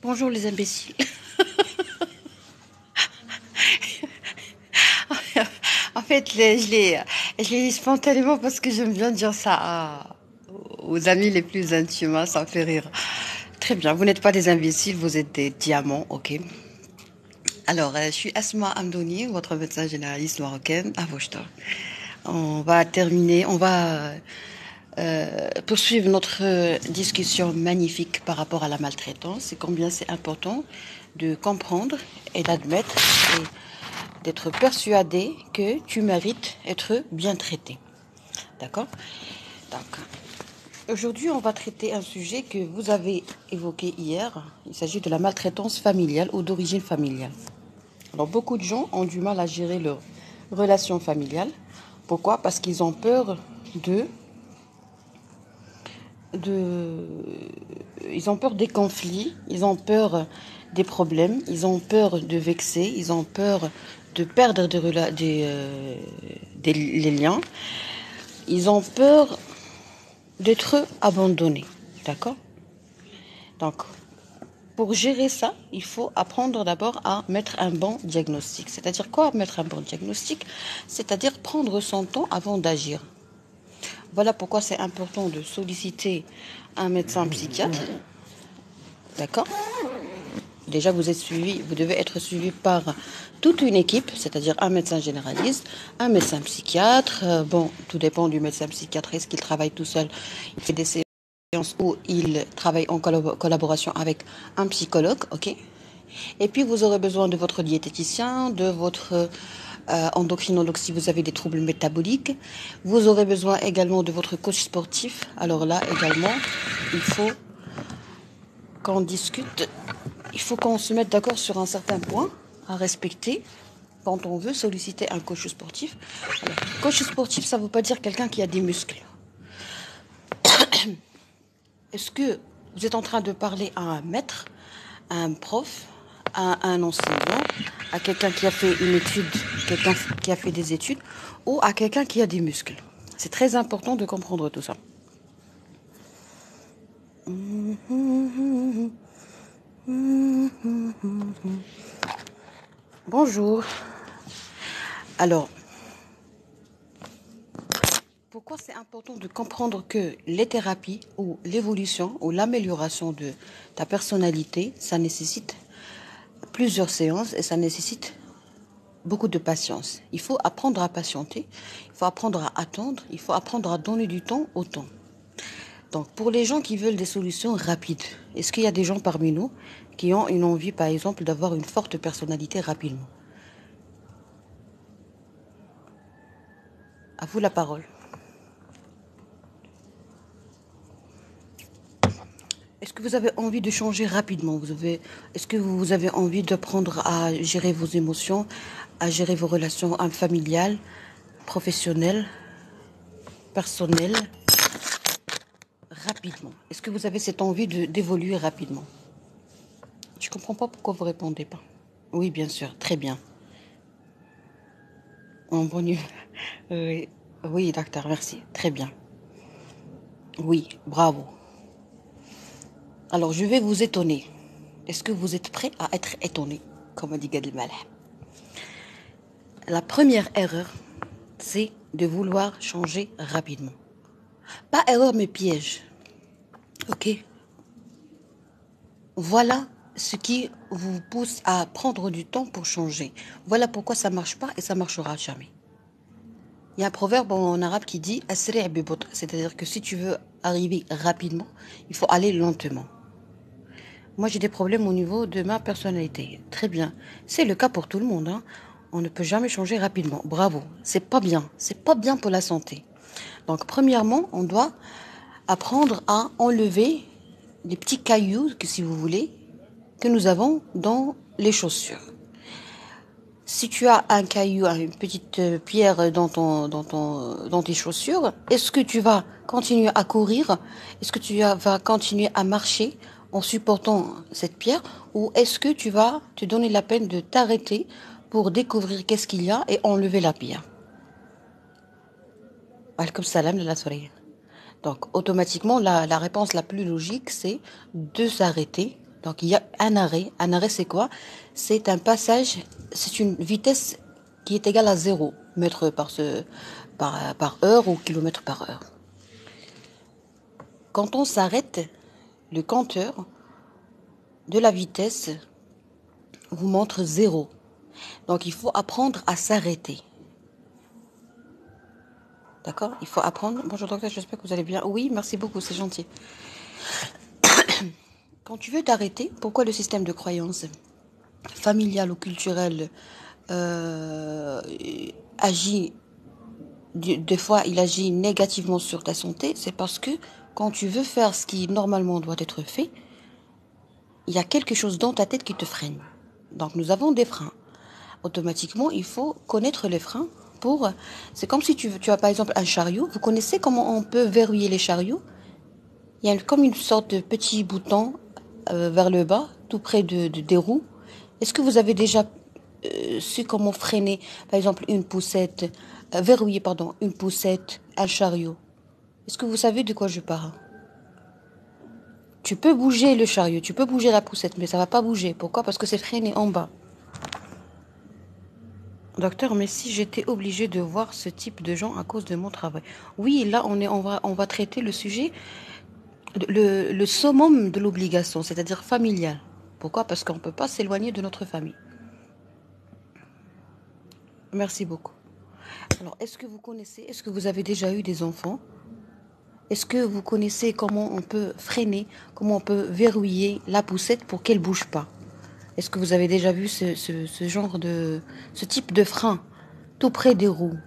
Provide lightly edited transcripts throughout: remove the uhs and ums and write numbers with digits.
Bonjour les imbéciles. En fait, je l'ai dit spontanément parce que j'aime bien dire ça aux amis les plus intimes, hein, ça me fait rire. Très bien, vous n'êtes pas des imbéciles, vous êtes des diamants, ok. Alors, je suis Asma Amdouni, votre médecin généraliste marocaine à Vojta. On va poursuivre notre discussion magnifique par rapport à la maltraitance et combien c'est important de comprendre et d'admettre et d'être persuadé que tu mérites être bien traité. D'accord? Donc, aujourd'hui, on va traiter un sujet que vous avez évoqué hier. Il s'agit de la maltraitance familiale ou d'origine familiale. Alors, beaucoup de gens ont du mal à gérer leurs relations familiales. Pourquoi? Parce qu'ils ont peur de de, ils ont peur des conflits, ils ont peur des problèmes, ils ont peur de vexer, ils ont peur de perdre les liens, ils ont peur d'être abandonnés. D'accord? Donc, pour gérer ça, il faut apprendre d'abord à mettre un bon diagnostic. C'est-à-dire quoi mettre un bon diagnostic? C'est-à-dire prendre son temps avant d'agir. Voilà pourquoi c'est important de solliciter un médecin psychiatre. D'accord? Déjà, vous devez être suivi par toute une équipe, c'est-à-dire un médecin généraliste, un médecin psychiatre. Bon, tout dépend du médecin psychiatre. Est-ce qu'il travaille tout seul? Il fait des séances où il travaille en collaboration avec un psychologue, ok? Et puis, vous aurez besoin de votre diététicien, de votre endocrinologue si vous avez des troubles métaboliques. Vous aurez besoin également de votre coach sportif. Alors là, également, il faut qu'on discute. Il faut qu'on se mette d'accord sur un certain point à respecter quand on veut solliciter un coach sportif. Alors, coach sportif, ça ne veut pas dire quelqu'un qui a des muscles. Est-ce que vous êtes en train de parler à un maître, à un prof, à un enseignant, à quelqu'un qui a fait une étude, quelqu'un qui a fait des études, ou à quelqu'un qui a des muscles? C'est très important de comprendre tout ça. Bonjour. Alors, pourquoi c'est important de comprendre que les thérapies ou l'évolution ou l'amélioration de ta personnalité, ça nécessite plusieurs séances et ça nécessite beaucoup de patience. Il faut apprendre à patienter, il faut apprendre à attendre, il faut apprendre à donner du temps au temps. Donc, pour les gens qui veulent des solutions rapides, est-ce qu'il y a des gens parmi nous qui ont une envie, par exemple, d'avoir une forte personnalité rapidement? À vous la parole. Est-ce que vous avez envie de changer rapidement? Est-ce que vous avez envie d'apprendre à gérer vos émotions, à gérer vos relations familiales, professionnelles, personnelles, rapidement? Est-ce que vous avez cette envie d'évoluer rapidement? Je ne comprends pas pourquoi vous ne répondez pas. Oui, bien sûr, très bien. En bonne humeur. Oui, oui, docteur, merci. Très bien. Oui, bravo. Alors, je vais vous étonner. Est-ce que vous êtes prêt à être étonné, comme dit Gad Elmaleh? La première erreur, c'est de vouloir changer rapidement. Pas erreur, mais piège. Ok? Voilà ce qui vous pousse à prendre du temps pour changer. Voilà pourquoi ça ne marche pas et ça ne marchera jamais. Il y a un proverbe en arabe qui dit Asri' bi bot', c'est-à-dire que si tu veux arriver rapidement, il faut aller lentement. Moi, j'ai des problèmes au niveau de ma personnalité. Très bien. C'est le cas pour tout le monde, hein. On ne peut jamais changer rapidement. Bravo. C'est pas bien. C'est pas bien pour la santé. Donc, premièrement, on doit apprendre à enlever les petits cailloux, que si vous voulez, que nous avons dans les chaussures. Si tu as un caillou, une petite pierre dans tes chaussures, est-ce que tu vas continuer à courir? Est-ce que tu vas continuer à marcher en supportant cette pierre? Ou est-ce que tu vas te donner la peine de t'arrêter pour découvrir qu'est-ce qu'il y a et enlever la pierre? Alaikum salam la sourire. Donc, automatiquement, la réponse la plus logique, c'est de s'arrêter, Donc il y a un arrêt. Un arrêt, c'est quoi? C'est un passage, c'est une vitesse qui est égale à 0 mètres par heure ou kilomètre par heure. Quand on s'arrête, le compteur de la vitesse vous montre 0. Donc il faut apprendre à s'arrêter. D'accord? Il faut apprendre. Bonjour docteur, j'espère que vous allez bien. Oui, merci beaucoup, c'est gentil. Quand tu veux t'arrêter, pourquoi le système de croyance familial ou culturel agit, des fois il agit négativement sur ta santé, c'est parce que quand tu veux faire ce qui normalement doit être fait, il y a quelque chose dans ta tête qui te freine. Donc nous avons des freins. Automatiquement, il faut connaître les freins pour... C'est comme si tu as par exemple un chariot. Vous connaissez comment on peut verrouiller les chariots? Il y a comme une sorte de petit bouton vers le bas, tout près des roues. Est-ce que vous avez déjà su comment freiner, par exemple, une poussette, verrouiller, pardon, une poussette, un chariot? Est-ce que vous savez de quoi je parle? Tu peux bouger le chariot, tu peux bouger la poussette, mais ça va pas bouger. Pourquoi? Parce que c'est freiné en bas. Docteur, mais si j'étais obligée de voir ce type de gens à cause de mon travail. Oui, là, on va traiter le sujet, le summum de l'obligation, c'est-à-dire familial. Pourquoi? Parce qu'on ne peut pas s'éloigner de notre famille. Merci beaucoup. Alors, est-ce que vous connaissez, est-ce que vous avez déjà eu des enfants? Est-ce que vous connaissez comment on peut freiner, comment on peut verrouiller la poussette pour qu'elle ne bouge pas? Est-ce que vous avez déjà vu ce type de frein tout près des roues?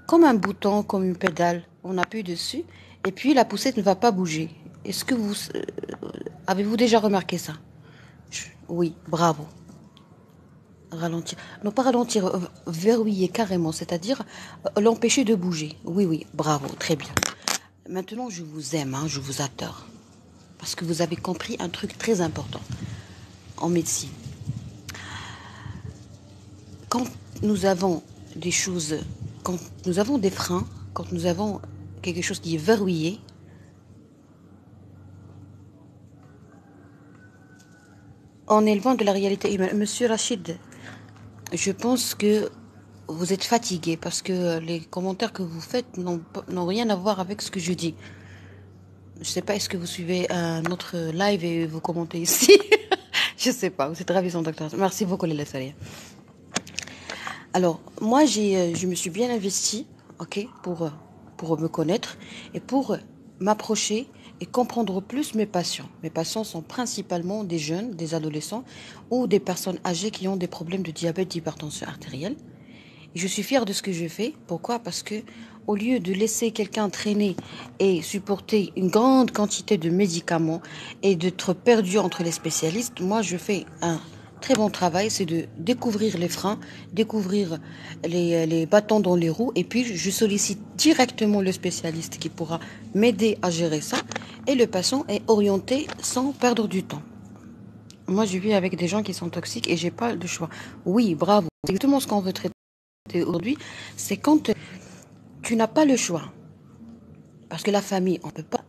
Comme un bouton, comme une pédale, on appuie dessus et puis la poussette ne va pas bouger. Est-ce que avez-vous déjà remarqué ça? Oui, bravo. Ralentir. Non, pas ralentir, verrouiller carrément, c'est-à-dire l'empêcher de bouger. Oui, oui, bravo, très bien. Maintenant, je vous aime, hein, je vous adore. Parce que vous avez compris un truc très important en médecine. Quand nous avons des choses, quand nous avons des freins, quand nous avons quelque chose qui est verrouillé, on est loin de la réalité humaine. Monsieur Rachid, je pense que vous êtes fatigué parce que les commentaires que vous faites n'ont rien à voir avec ce que je dis. Je ne sais pas, est-ce que vous suivez un autre live et vous commentez ici? Je ne sais pas, vous êtes ravissant, docteur. Merci beaucoup, Léla Salia. Alors, moi, je me suis bien investie, ok, pour me connaître et pour m'approcher et comprendre plus mes patients. Mes patients sont principalement des jeunes, des adolescents ou des personnes âgées qui ont des problèmes de diabète, d'hypertension artérielle. Et je suis fière de ce que je fais. Pourquoi? Parce que au lieu de laisser quelqu'un traîner et supporter une grande quantité de médicaments et d'être perdu entre les spécialistes, moi je fais un très bon travail, c'est de découvrir les freins, découvrir les bâtons dans les roues et puis je sollicite directement le spécialiste qui pourra m'aider à gérer ça et le patient est orienté sans perdre du temps. Moi je vis avec des gens qui sont toxiques et j'ai pas de choix. Oui, bravo. C'est exactement ce qu'on veut traiter aujourd'hui, c'est quand tu n'as pas le choix. Parce que la famille, on peut pas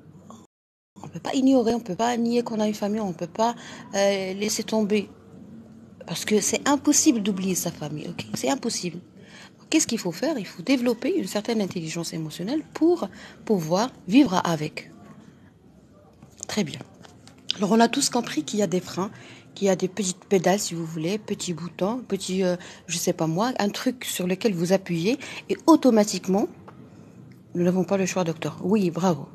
ignorer, on peut pas nier qu'on a une famille, on peut pas laisser tomber. Parce que c'est impossible d'oublier sa famille, ok? C'est impossible. Qu'est-ce qu'il faut faire? Il faut développer une certaine intelligence émotionnelle pour pouvoir vivre avec. Très bien. Alors on a tous compris qu'il y a des freins, qu'il y a des petites pédales si vous voulez, petits boutons, petits, je sais pas moi, un truc sur lequel vous appuyez et automatiquement, nous n'avons pas le choix, docteur. Oui, bravo.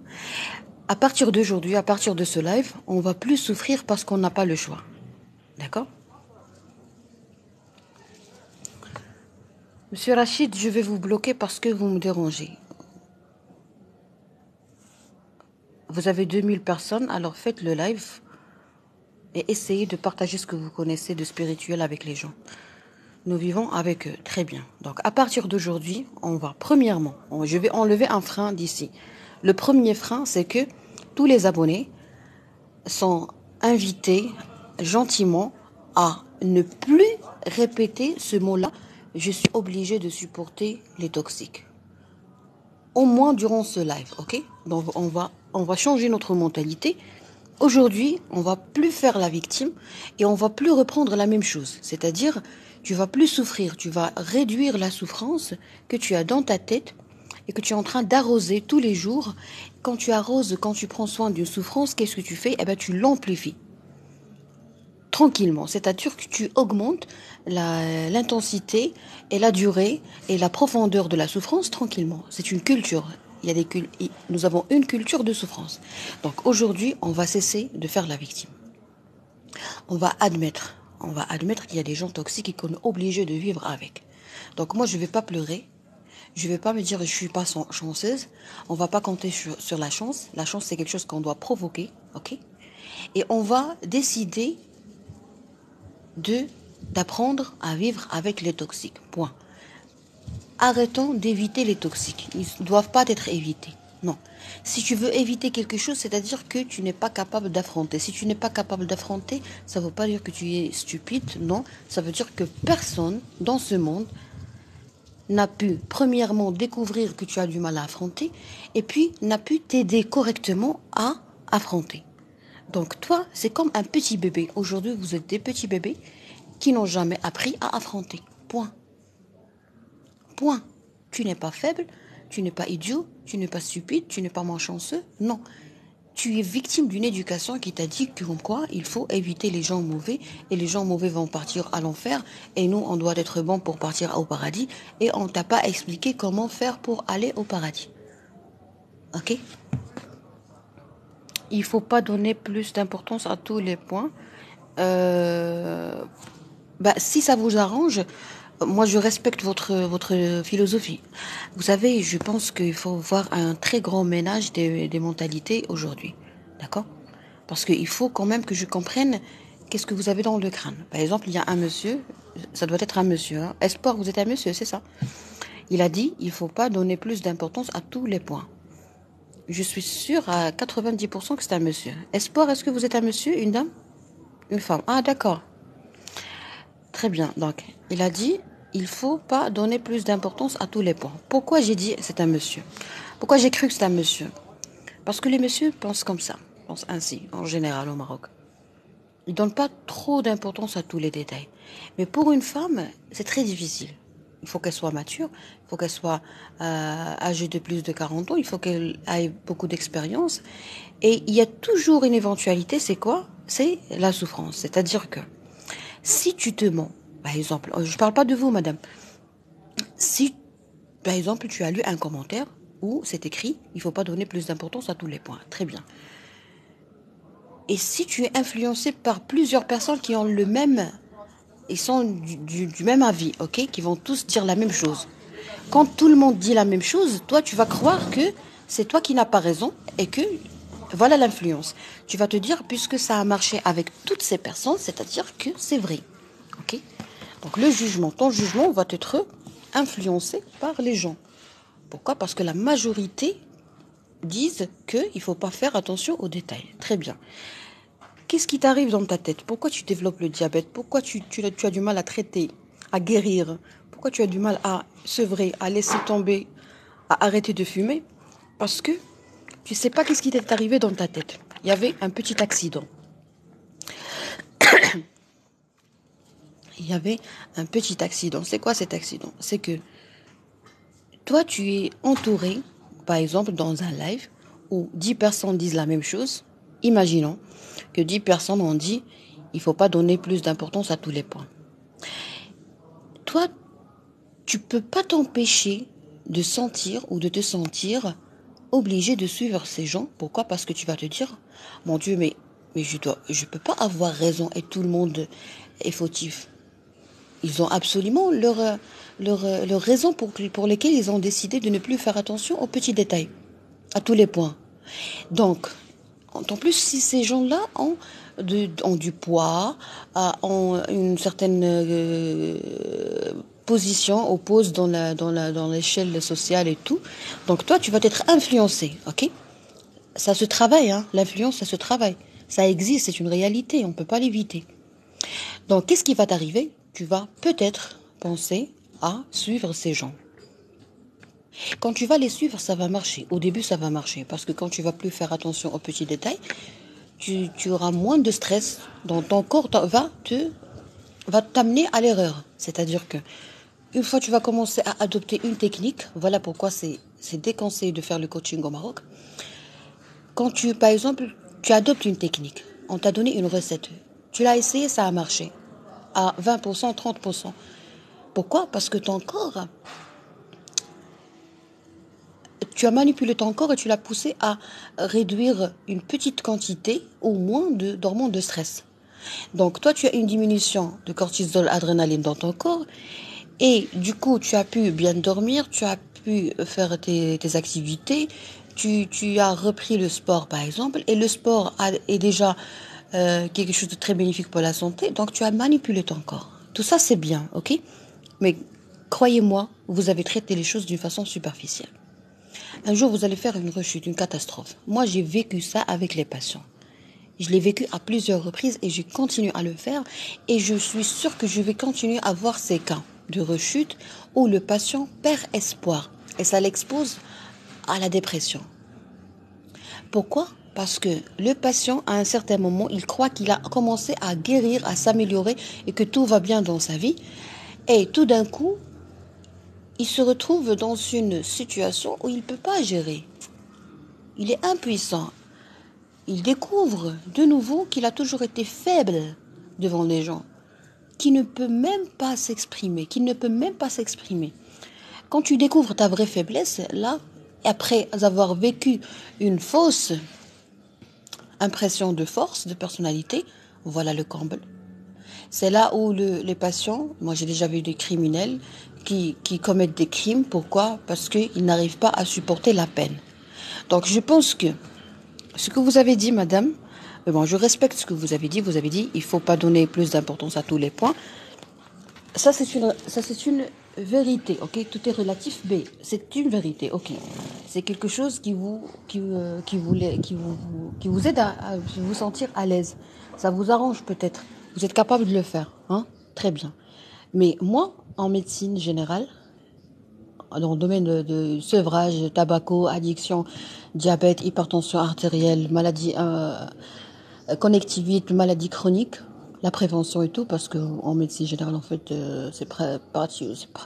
À partir d'aujourd'hui, à partir de ce live, on va plus souffrir parce qu'on n'a pas le choix. D'accord? Monsieur Rachid, je vais vous bloquer parce que vous me dérangez. Vous avez 2000 personnes, alors faites le live et essayez de partager ce que vous connaissez de spirituel avec les gens. Nous vivons avec eux, très bien. Donc à partir d'aujourd'hui, on va premièrement, je vais enlever un frein d'ici. Le premier frein, c'est que tous les abonnés sont invités gentiment à ne plus répéter ce mot-là. Je suis obligée de supporter les toxiques. Au moins durant ce live, ok? Donc on va changer notre mentalité Aujourd'hui, on va plus faire la victime et on va plus reprendre la même chose. C'est-à-dire, tu vas plus souffrir, tu vas réduire la souffrance que tu as dans ta tête et que tu es en train d'arroser tous les jours. Quand tu arroses, quand tu prends soin d'une souffrance, qu'est-ce que tu fais? Eh ben, tu l'amplifies tranquillement. C'est-à-dire que tu augmentes l'intensité et la durée et la profondeur de la souffrance tranquillement. C'est une culture. Nous avons une culture de souffrance. Donc aujourd'hui, on va cesser de faire la victime. On va admettre qu'il y a des gens toxiques et qu'on est obligé de vivre avec. Donc moi, je ne vais pas pleurer. Je ne vais pas me dire je suis pas chanceuse. On va pas compter sur la chance. La chance, c'est quelque chose qu'on doit provoquer, ok? Et on va décider d'apprendre à vivre avec les toxiques. Point. Arrêtons d'éviter les toxiques. Ils ne doivent pas être évités. Non. Si tu veux éviter quelque chose, c'est-à-dire que tu n'es pas capable d'affronter. Si tu n'es pas capable d'affronter, ça ne veut pas dire que tu es stupide. Non. Ça veut dire que personne dans ce monde n'a pu, premièrement, découvrir que tu as du mal à affronter, et puis n'a pu t'aider correctement à affronter. Donc toi, c'est comme un petit bébé. Aujourd'hui, vous êtes des petits bébés qui n'ont jamais appris à affronter. Point. Point. Tu n'es pas faible, tu n'es pas idiot, tu n'es pas stupide, tu n'es pas malchanceux. Non. Tu es victime d'une éducation qui t'a dit que comme quoi il faut éviter les gens mauvais et les gens mauvais vont partir à l'enfer et nous on doit être bons pour partir au paradis et on t'a pas expliqué comment faire pour aller au paradis. Ok? Il faut pas donner plus d'importance à tous les points. Si ça vous arrange, moi je respecte votre philosophie. Vous savez, je pense qu'il faut voir un très grand ménage des mentalités aujourd'hui. D'accord? Parce qu'il faut quand même que je comprenne qu'est-ce que vous avez dans le crâne. Par exemple, il y a un monsieur, ça doit être un monsieur. Hein. Espoir, vous êtes un monsieur, c'est ça? Il a dit, il ne faut pas donner plus d'importance à tous les points. Je suis sûre à 90% que c'est un monsieur. Espoir, est-ce que vous êtes un monsieur, une dame? Une femme. Ah, d'accord. Très bien. Donc, il a dit, il faut pas donner plus d'importance à tous les points. Pourquoi j'ai dit c'est un monsieur? Pourquoi j'ai cru que c'est un monsieur? Parce que les messieurs pensent comme ça, pensent ainsi, en général au Maroc. Ils donnent pas trop d'importance à tous les détails. Mais pour une femme, c'est très difficile. Il faut qu'elle soit mature, il faut qu'elle soit âgée de plus de 40 ans, il faut qu'elle ait beaucoup d'expérience. Et il y a toujours une éventualité, c'est quoi? C'est la souffrance. C'est-à-dire que si tu te mens, par exemple, je ne parle pas de vous, madame. Si, par exemple, tu as lu un commentaire où c'est écrit, il ne faut pas donner plus d'importance à tous les points. Très bien. Et si tu es influencé par plusieurs personnes qui ont le même, ils sont du même avis, ok, qui vont tous dire la même chose. Quand tout le monde dit la même chose, toi, tu vas croire que c'est toi qui n'as pas raison et que voilà l'influence. Tu vas te dire, puisque ça a marché avec toutes ces personnes, c'est-à-dire que c'est vrai. Ok? Donc le jugement, ton jugement va être influencé par les gens. Pourquoi? Parce que la majorité disent qu'il ne faut pas faire attention aux détails. Très bien. Qu'est-ce qui t'arrive dans ta tête? Pourquoi tu développes le diabète? Pourquoi tu as du mal à traiter, à guérir? Pourquoi tu as du mal à sevrer, à laisser tomber, à arrêter de fumer? Parce que tu ne sais pas qu'est-ce qui t'est arrivé dans ta tête. Il y avait un petit accident. Il y avait un petit accident. C'est quoi cet accident? C'est que toi, tu es entouré, par exemple, dans un live où 10 personnes disent la même chose. Imaginons que 10 personnes ont dit il ne faut pas donner plus d'importance à tous les points. Toi, tu ne peux pas t'empêcher de sentir ou de te sentir obligé de suivre ces gens. Pourquoi? Parce que tu vas te dire, mon Dieu, mais je peux pas avoir raison et tout le monde est fautif. Ils ont absolument leur raison pour lesquelles ils ont décidé de ne plus faire attention aux petits détails, à tous les points. Donc, en plus, si ces gens-là ont du poids, ont une certaine position, oppose dans l'échelle sociale et tout, donc toi, tu vas être influencé, ok? Ça se travaille, hein? L'influence, ça se travaille. Ça existe, c'est une réalité, on ne peut pas l'éviter. Donc, qu'est-ce qui va t'arriver? Tu vas peut-être penser à suivre ces gens. Quand tu vas les suivre, ça va marcher. Au début, ça va marcher. Parce que quand tu vas plus faire attention aux petits détails, tu auras moins de stress, donc ton corps va t'amener à l'erreur. C'est-à-dire que une fois que tu vas commencer à adopter une technique, voilà pourquoi c'est déconseillé de faire le coaching au Maroc. Quand par exemple, tu adoptes une technique, on t'a donné une recette, tu l'as essayé, ça a marché, à 20%, 30%. Pourquoi? Parce que ton corps, tu as manipulé ton corps et tu l'as poussé à réduire une petite quantité au moins d'hormones de stress. Donc toi, tu as une diminution de cortisol, adrénaline dans ton corps et du coup, tu as pu bien dormir, tu as pu faire tes activités, tu as repris le sport par exemple et le sport est déjà quelque chose de très bénéfique pour la santé, donc tu as manipulé ton corps. Tout ça, c'est bien, ok? Mais croyez-moi, vous avez traité les choses d'une façon superficielle. Un jour, vous allez faire une rechute, une catastrophe. Moi, j'ai vécu ça avec les patients. Je l'ai vécu à plusieurs reprises et je continue à le faire. Et je suis sûre que je vais continuer à voir ces cas de rechute où le patient perd espoir. Et ça l'expose à la dépression. Pourquoi? Parce que le patient, à un certain moment, il croit qu'il a commencé à guérir, à s'améliorer et que tout va bien dans sa vie. Et tout d'un coup, il se retrouve dans une situation où il ne peut pas gérer. Il est impuissant. Il découvre de nouveau qu'il a toujours été faible devant les gens, qu'il ne peut même pas s'exprimer, Quand tu découvres ta vraie faiblesse, là, après avoir vécu une fausse impression de force, de personnalité, voilà le comble. C'est là où les patients, moi j'ai déjà vu des criminels qui commettent des crimes. Pourquoi? Parce qu'ils n'arrivent pas à supporter la peine. Donc je pense que ce que vous avez dit, madame, bon, je respecte ce que vous avez dit. Vous avez dit, il ne faut pas donner plus d'importance à tous les points. Ça, c'est une vérité, ok? Tout est relatif, mais c'est une vérité, ok? C'est quelque chose qui vous aide à vous sentir à l'aise. Ça vous arrange peut-être. Vous êtes capable de le faire, hein? Très bien. Mais moi, en médecine générale, dans le domaine de sevrage, tabaco, addiction, diabète, hypertension artérielle, maladie connectivite, maladie chronique, la prévention et tout, parce qu'en médecine générale, en fait, c'est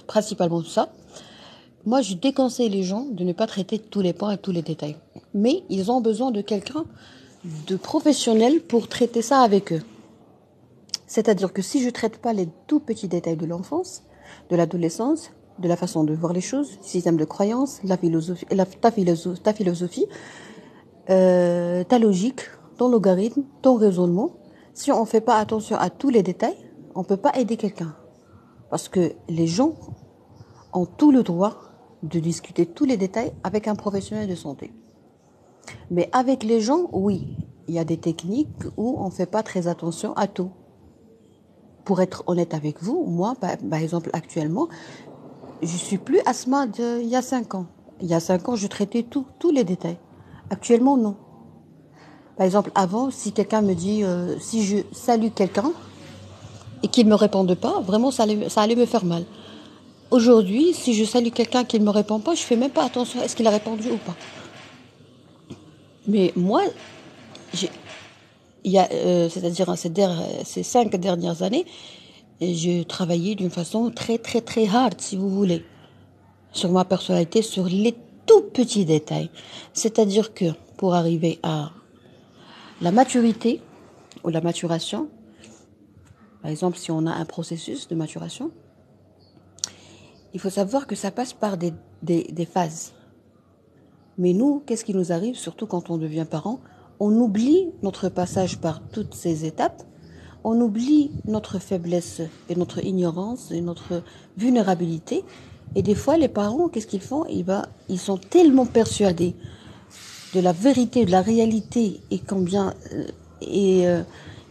principalement tout ça. Moi, je déconseille les gens de ne pas traiter tous les points et tous les détails. Mais ils ont besoin de quelqu'un de professionnel pour traiter ça avec eux. C'est-à-dire que si je ne traite pas les tout petits détails de l'enfance, de l'adolescence, de la façon de voir les choses, du système de croyance, ta philosophie, ta logique, ton logarithme, ton raisonnement, si on ne fait pas attention à tous les détails, on ne peut pas aider quelqu'un. Parce que les gens ont tout le droit de discuter tous les détails avec un professionnel de santé. Mais avec les gens, oui, il y a des techniques où on ne fait pas très attention à tout. Pour être honnête avec vous, moi, par exemple, actuellement, je suis plus asthma d'il y a 5 ans. Il y a 5 ans, je traitais tous les détails. Actuellement, non. Par exemple, avant, si quelqu'un me dit, si je salue quelqu'un et qu'il ne me réponde pas, vraiment, ça allait me faire mal. Aujourd'hui, si je salue quelqu'un qui ne me répond pas, je ne fais même pas attention à ce qu'il a répondu ou pas. Mais moi, c'est-à-dire ces 5 dernières années, j'ai travaillé d'une façon très, très, très hard, si vous voulez, sur ma personnalité, sur les tout petits détails. C'est-à-dire que pour arriver à la maturité ou la maturation, par exemple, si on a un processus de maturation, il faut savoir que ça passe par des phases. Mais nous, qu'est-ce qui nous arrive, surtout quand on devient parent? On oublie notre passage par toutes ces étapes, on oublie notre faiblesse et notre ignorance et notre vulnérabilité. Et des fois, les parents, qu'est-ce qu'ils font? Ils sont tellement persuadés de la vérité, de la réalité et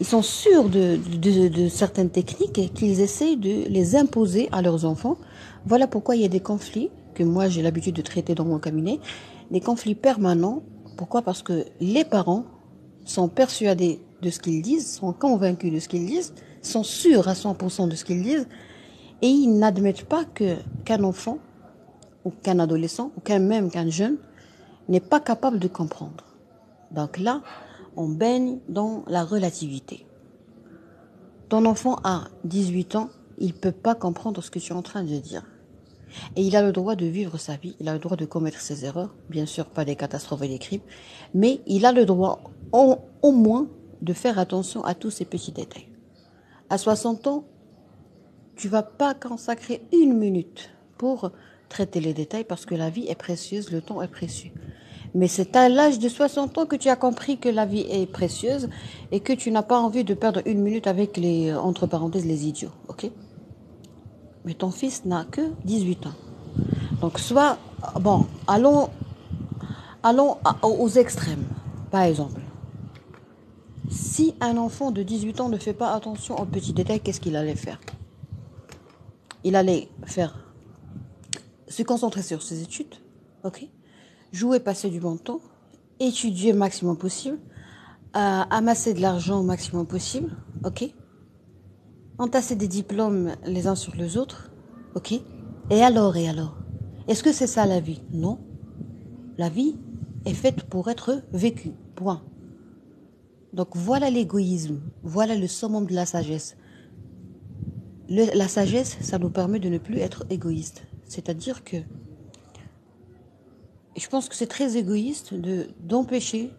ils sont sûrs de certaines techniques qu'ils essayent de les imposer à leurs enfants. Voilà pourquoi il y a des conflits que moi j'ai l'habitude de traiter dans mon cabinet, des conflits permanents. Pourquoi? Parce que les parents sont persuadés de ce qu'ils disent, sont convaincus de ce qu'ils disent, sont sûrs à 100% de ce qu'ils disent, et ils n'admettent pas qu'un enfant, ou qu'un adolescent, ou qu'un jeune, n'est pas capable de comprendre. Donc là, on baigne dans la relativité. Ton enfant a 18 ans, il ne peut pas comprendre ce que tu es en train de dire. Et il a le droit de vivre sa vie, il a le droit de commettre ses erreurs, bien sûr pas des catastrophes et des crimes, mais il a le droit au moins de faire attention à tous ces petits détails. À 60 ans, tu ne vas pas consacrer une minute pour traiter les détails parce que la vie est précieuse, le temps est précieux. Mais c'est à l'âge de 60 ans que tu as compris que la vie est précieuse et que tu n'as pas envie de perdre une minute avec les, entre parenthèses, les idiots, ok? Mais ton fils n'a que 18 ans. Donc soit, bon, allons aux extrêmes. Par exemple, si un enfant de 18 ans ne fait pas attention aux petits détails, qu'est-ce qu'il allait faire? Il allait se concentrer sur ses études, ok? Jouer, passer du bon temps, étudier le maximum possible, amasser de l'argent au maximum possible, ok? Entasser des diplômes les uns sur les autres, ok? Et alors? Est-ce que c'est ça la vie? Non. La vie est faite pour être vécue, point. Donc voilà l'égoïsme, voilà le summum de la sagesse. La sagesse, ça nous permet de ne plus être égoïste. C'est-à-dire que je pense que c'est très égoïste d'empêcher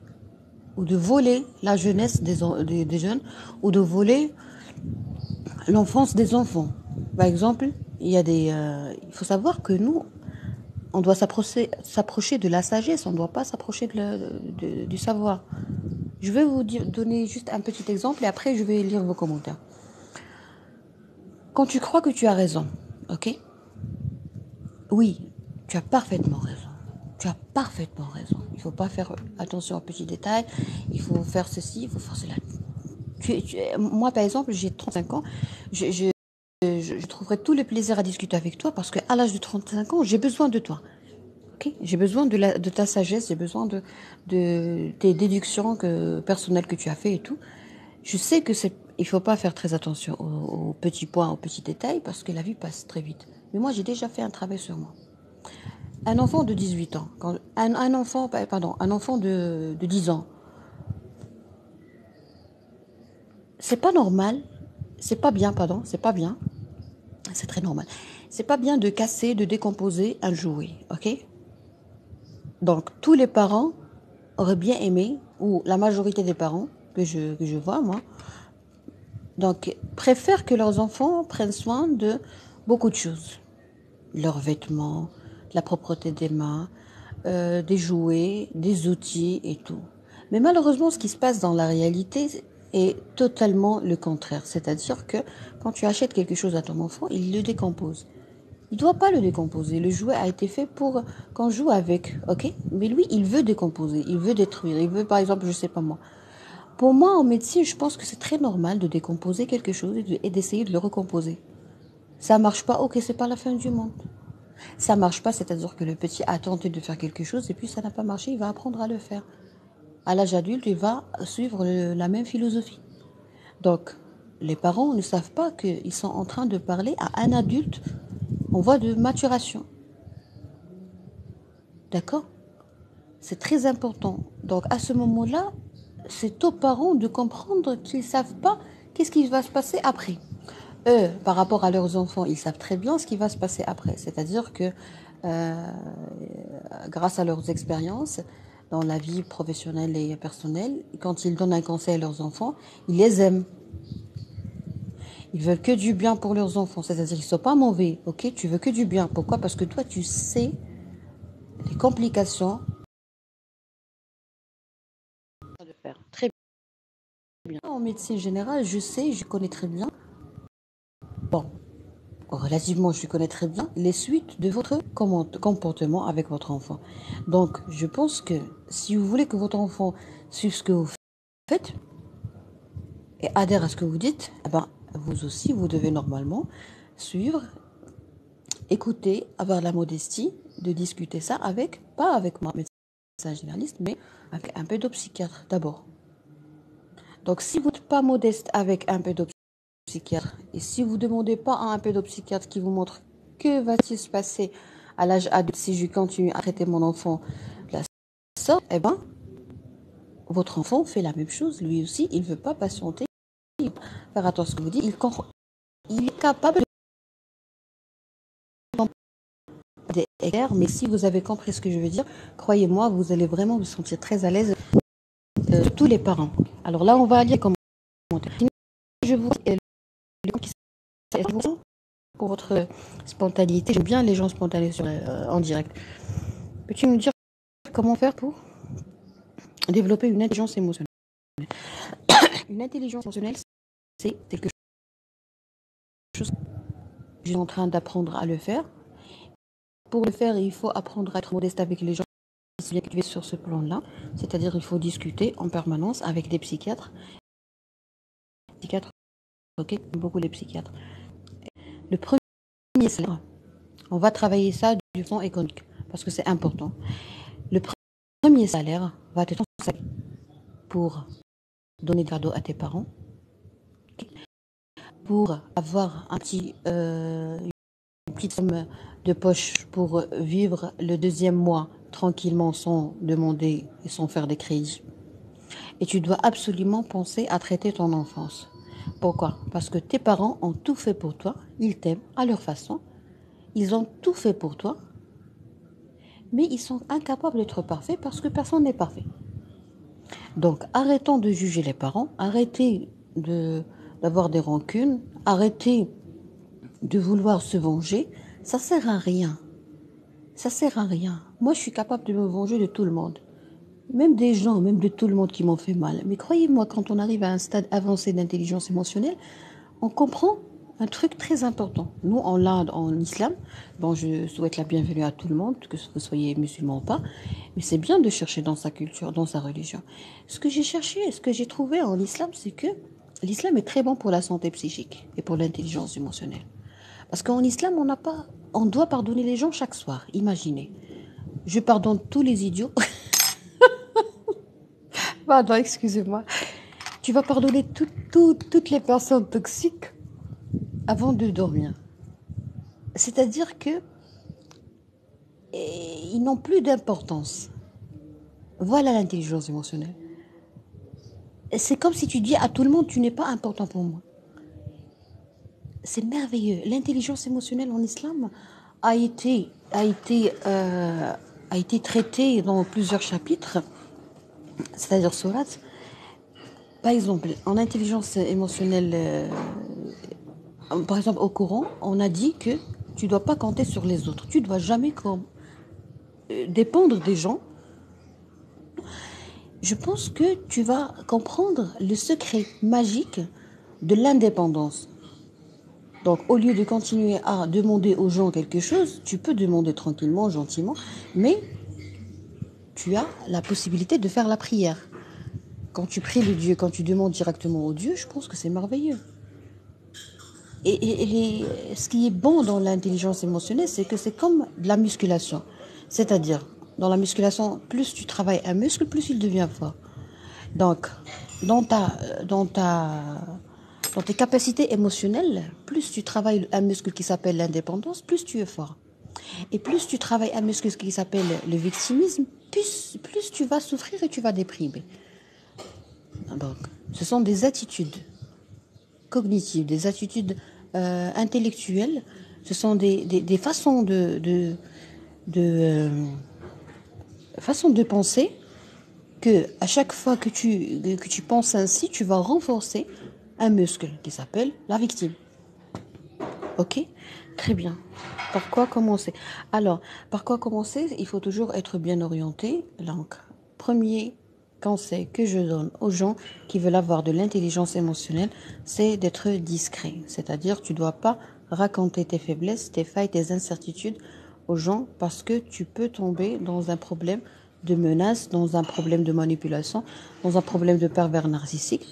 ou de voler la jeunesse des jeunes ou de voler l'enfance des enfants. Par exemple, il faut savoir que nous, on doit s'approcher de la sagesse, on ne doit pas s'approcher du savoir. Je vais vous donner juste un petit exemple et après je vais lire vos commentaires. Quand tu crois que tu as raison, ok? Oui, tu as parfaitement raison. Tu as parfaitement raison. Il ne faut pas faire attention aux petits détails. Il faut faire ceci, il faut faire cela. Moi, par exemple, j'ai 35 ans. Je trouverai tout le plaisir à discuter avec toi parce qu'à l'âge de 35 ans, j'ai besoin de toi. Okay? J'ai besoin de ta sagesse, j'ai besoin de tes déductions personnelles que tu as fait et tout. Je sais que il faut pas faire très attention aux petits points, aux petits détails parce que la vie passe très vite. Mais moi, j'ai déjà fait un travail sur moi. Un enfant de 18 ans, un enfant de 10 ans, c'est pas normal, c'est pas bien, c'est pas bien, c'est très normal. C'est pas bien de casser, de décomposer un jouet, ok? Donc, tous les parents auraient bien aimé, ou la majorité des parents que je vois, moi, donc, préfèrent que leurs enfants prennent soin de beaucoup de choses. Leurs vêtements, la propreté des mains, des jouets, des outils et tout. Mais malheureusement, ce qui se passe dans la réalité est totalement le contraire. C'est-à-dire que quand tu achètes quelque chose à ton enfant, il le décompose. Il ne doit pas le décomposer. Le jouet a été fait pour qu'on joue avec, ok? Mais lui, il veut décomposer, il veut détruire. Il veut, par exemple, je sais pas moi. Pour moi, en médecine, je pense que c'est très normal de décomposer quelque chose et d'essayer de le recomposer. Ça marche pas, ok, c'est pas la fin du monde. Ça marche pas, c'est-à-dire que le petit a tenté de faire quelque chose et puis ça n'a pas marché, il va apprendre à le faire. À l'âge adulte, il va suivre la même philosophie. Donc, les parents ne savent pas qu'ils sont en train de parler à un adulte en voie de maturation. D'accord? C'est très important. Donc, à ce moment-là, c'est aux parents de comprendre qu'ils ne savent pas qu'est-ce qui va se passer après. Eux, par rapport à leurs enfants, ils savent très bien ce qui va se passer après. C'est-à-dire que grâce à leurs expériences dans la vie professionnelle et personnelle, quand ils donnent un conseil à leurs enfants, ils les aiment. Ils veulent que du bien pour leurs enfants. C'est-à-dire qu'ils ne sont pas mauvais, ok? Tu veux que du bien. Pourquoi? Parce que toi, tu sais les complications de faire. Très bien. En médecine générale, je sais, je connais très bien. Bon, relativement, je connais très bien les suites de votre comportement avec votre enfant. Donc, je pense que si vous voulez que votre enfant suive ce que vous faites et adhère à ce que vous dites, eh ben, vous aussi, vous devez normalement suivre, écouter, avoir la modestie de discuter ça avec, pas avec moi, médecin généraliste, mais avec un pédopsychiatre d'abord. Donc, si vous n'êtes pas modeste avec un pédopsychiatre, et si vous ne demandez pas à un pédopsychiatre qui vous montre que va-t-il se passer à l'âge adulte si je continue à traiter mon enfant de la sorte, eh ben, Votre enfant fait la même chose, lui aussi, il ne veut pas patienter, faire attention à ce que vous dites, il est capable des écarts, mais si vous avez compris ce que je veux dire, croyez-moi, vous allez vraiment vous sentir très à l'aise, tous les parents. Alors là, on va aller commentaire. Je vous pour votre spontanéité. J'aime bien les gens spontanés en direct. Peux-tu me dire comment faire pour développer une intelligence émotionnelle? Une intelligence émotionnelle, c'est quelque chose que je suis en train d'apprendre à le faire. Pour le faire, il faut apprendre à être modeste avec les gens qui sont bien cultivés sur ce plan-là. C'est-à-dire il faut discuter en permanence avec des psychiatres. Psychiatres, ok, beaucoup les psychiatres. Le premier salaire, on va travailler ça du fond économique parce que c'est important. Le premier salaire va être pour donner des cadeaux à tes parents, pour avoir une petite somme de poche pour vivre le deuxième mois tranquillement sans demander et sans faire des crédits. Et tu dois absolument penser à traiter ton enfance. Pourquoi? Parce que tes parents ont tout fait pour toi, ils t'aiment à leur façon, ils ont tout fait pour toi, mais ils sont incapables d'être parfaits parce que personne n'est parfait. Donc arrêtons de juger les parents, arrêtez d'avoir des rancunes, arrêtez de vouloir se venger, ça sert à rien. Ça sert à rien. Moi, je suis capable de me venger de tout le monde. Même des gens, même de tout le monde qui m'ont fait mal. Mais croyez-moi, quand on arrive à un stade avancé d'intelligence émotionnelle, on comprend un truc très important. Nous, en islam, bon, je souhaite la bienvenue à tout le monde, que vous soyez musulman ou pas, mais c'est bien de chercher dans sa culture, dans sa religion. Ce que j'ai cherché, ce que j'ai trouvé en islam, c'est que l'islam est très bon pour la santé psychique et pour l'intelligence émotionnelle. Parce qu'en islam, on doit pardonner les gens chaque soir. Imaginez. Je pardonne tous les idiots. Pardon, excusez-moi. Tu vas pardonner toutes les personnes toxiques avant de dormir. C'est-à-dire que ils n'ont plus d'importance. Voilà l'intelligence émotionnelle. C'est comme si tu dis à tout le monde, tu n'es pas important pour moi. C'est merveilleux. L'intelligence émotionnelle en islam a été traitée dans plusieurs chapitres, c'est-à-dire sourates. Par exemple, en intelligence émotionnelle, par exemple au Coran, on a dit que tu ne dois pas compter sur les autres. Tu ne dois jamais dépendre des gens. Je pense que tu vas comprendre le secret magique de l'indépendance. Donc, au lieu de continuer à demander aux gens quelque chose, tu peux demander tranquillement, gentiment, mais tu as la possibilité de faire la prière. Quand tu pries le Dieu, quand tu demandes directement au Dieu, je pense que c'est merveilleux. Et ce qui est bon dans l'intelligence émotionnelle, c'est que c'est comme de la musculation. C'est-à-dire, dans la musculation, plus tu travailles un muscle, plus il devient fort. Donc, dans tes capacités émotionnelles, plus tu travailles un muscle qui s'appelle l'indépendance, plus tu es fort. Et plus tu travailles un muscle qui s'appelle le victimisme, plus tu vas souffrir et tu vas déprimer. Donc, ce sont des attitudes cognitives, des attitudes intellectuelles, ce sont des façons façons de penser que à chaque fois que tu penses ainsi, tu vas renforcer un muscle qui s'appelle la victime. Ok? Très bien. Par quoi commencer? Alors, par quoi commencer? Il faut toujours être bien orienté. Donc, premier conseil que je donne aux gens qui veulent avoir de l'intelligence émotionnelle, c'est d'être discret. C'est-à-dire, tu ne dois pas raconter tes faiblesses, tes failles, tes incertitudes aux gens parce que tu peux tomber dans un problème de menace, dans un problème de manipulation, dans un problème de pervers narcissique.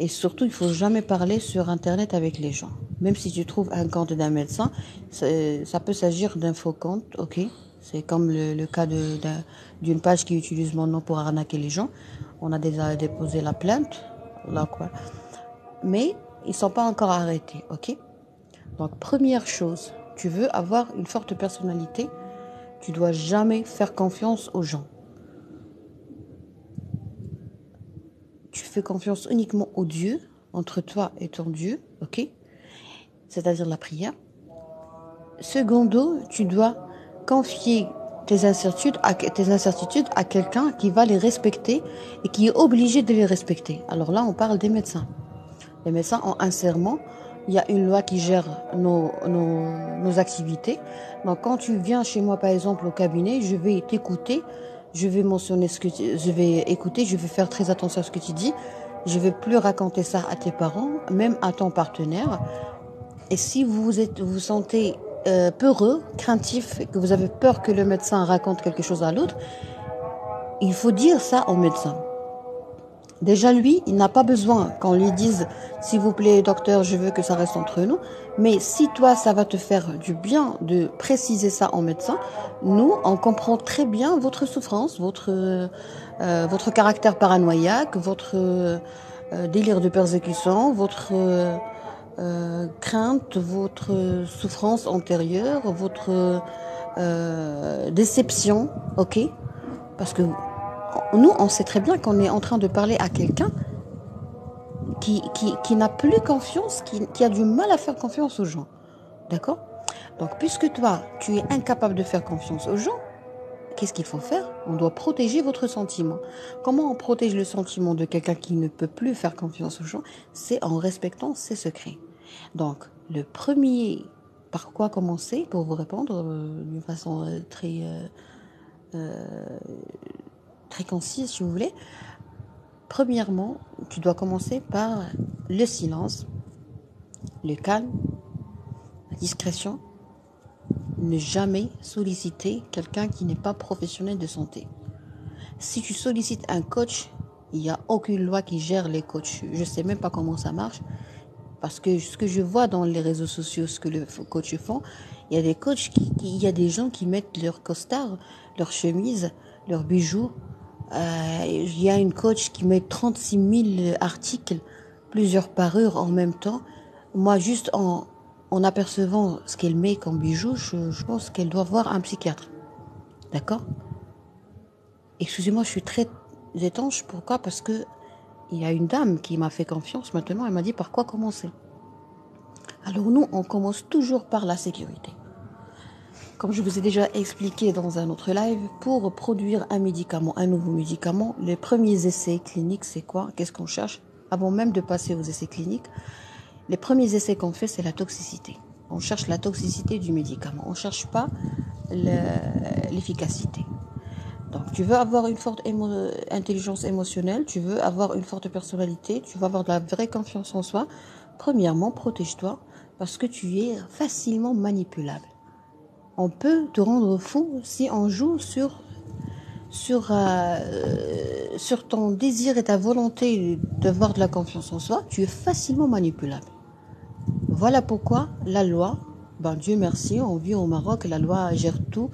Et surtout, il ne faut jamais parler sur Internet avec les gens. Même si tu trouves un compte d'un médecin, ça peut s'agir d'un faux compte, ok? C'est comme le cas d'une page qui utilise mon nom pour arnaquer les gens. On a déjà déposé la plainte, là quoi. Mais ils ne sont pas encore arrêtés, ok? Donc, première chose, tu veux avoir une forte personnalité, tu dois jamais faire confiance aux gens. tu fais confiance uniquement au Dieu, entre toi et ton Dieu, ok? C'est-à-dire la prière. Secondo, tu dois confier tes incertitudes à quelqu'un qui va les respecter et qui est obligé de les respecter. Alors là, on parle des médecins. Les médecins ont un serment. Il y a une loi qui gère nos activités. Donc, quand tu viens chez moi, par exemple, au cabinet, je vais t'écouter. Je vais mentionner je vais écouter. Je vais faire très attention à ce que tu dis. Je vais plus raconter ça à tes parents, même à ton partenaire. Et si vous sentez peureux, craintif, et que vous avez peur que le médecin raconte quelque chose à l'autre, il faut dire ça au médecin. Déjà, lui, il n'a pas besoin qu'on lui dise « S'il vous plaît, docteur, je veux que ça reste entre nous ». Mais si toi, ça va te faire du bien de préciser ça au médecin, nous, on comprend très bien votre souffrance, votre caractère paranoïaque, votre délire de persécution, votre crainte, votre souffrance antérieure, votre déception, ok? Parce que nous, on sait très bien qu'on est en train de parler à quelqu'un qui n'a plus confiance, qui a du mal à faire confiance aux gens. D'accord? Donc, puisque toi, tu es incapable de faire confiance aux gens, qu'est-ce qu'il faut faire? On doit protéger votre sentiment. Comment on protège le sentiment de quelqu'un qui ne peut plus faire confiance aux gens? C'est en respectant ses secrets. Donc, le premier, par quoi commencer pour vous répondre d'une façon très concise, si vous voulez. Premièrement, tu dois commencer par le silence, le calme, la discrétion. Ne jamais solliciter quelqu'un qui n'est pas professionnel de santé. Si tu sollicites un coach, il n'y a aucune loi qui gère les coachs. Je ne sais même pas comment ça marche. Parce que ce que je vois dans les réseaux sociaux, ce que les coachs font, il y a des coachs il y a des gens qui mettent leur costard, leur chemise, leurs bijoux. Il y a une coach qui met 36 000 articles, plusieurs parures en même temps. Moi, juste en apercevant ce qu'elle met comme bijoux, je pense qu'elle doit voir un psychiatre. D'accord? Excusez-moi, je suis très étanche. Pourquoi? Parce que il y a une dame qui m'a fait confiance maintenant. Elle m'a dit par quoi commencer. Alors nous, on commence toujours par la sécurité. Comme je vous ai déjà expliqué dans un autre live, pour produire un médicament, un nouveau médicament, les premiers essais cliniques, c'est quoi? Qu'est-ce qu'on cherche? Avant même de passer aux essais cliniques, les premiers essais qu'on fait, c'est la toxicité. On cherche la toxicité du médicament. On ne cherche pas l'efficacité. Donc, tu veux avoir une forte intelligence émotionnelle, tu veux avoir une forte personnalité, tu veux avoir de la vraie confiance en soi. Premièrement, protège-toi parce que tu es facilement manipulable. On peut te rendre fou si on joue sur ton désir et ta volonté d'avoir de la confiance en soi. Tu es facilement manipulable. Voilà pourquoi la loi, Dieu merci, on vit au Maroc, la loi gère tout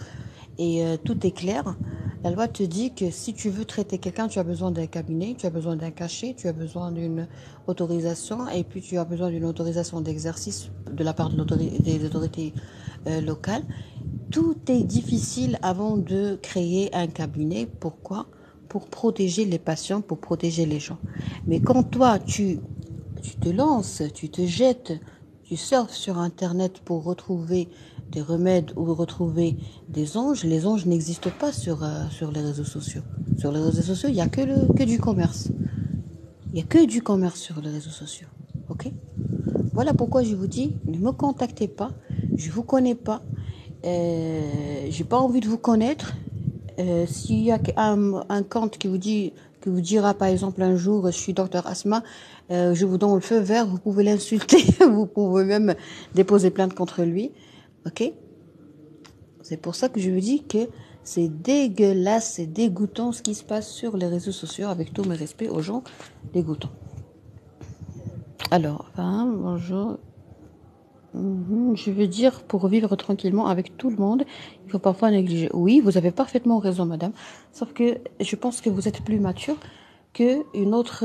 et tout est clair. La loi te dit que si tu veux traiter quelqu'un, tu as besoin d'un cabinet, tu as besoin d'un cachet, tu as besoin d'une autorisation et puis tu as besoin d'une autorisation d'exercice de la part des autorités locales. Tout est difficile avant de créer un cabinet. Pourquoi? Pour protéger les patients, pour protéger les gens. Mais quand toi, tu te lances, tu te jettes, tu surfes sur Internet pour retrouver des remèdes ou retrouver des anges, les anges n'existent pas sur les réseaux sociaux. Sur les réseaux sociaux, il n'y a que du commerce. Il n'y a que du commerce sur les réseaux sociaux. Ok? Voilà pourquoi je vous dis, ne me contactez pas, je ne vous connais pas, j'ai pas envie de vous connaître. S'il y a un compte qui vous dira par exemple un jour, je suis docteur Asma, je vous donne le feu vert, vous pouvez l'insulter, vous pouvez même déposer plainte contre lui. Ok? C'est pour ça que je vous dis que c'est dégueulasse, c'est dégoûtant ce qui se passe sur les réseaux sociaux, avec tous mes respects aux gens dégoûtants. Alors, bonjour. Je veux dire, pour vivre tranquillement avec tout le monde, il faut parfois négliger. Oui, vous avez parfaitement raison, madame. Sauf que je pense que vous êtes plus mature qu'une autre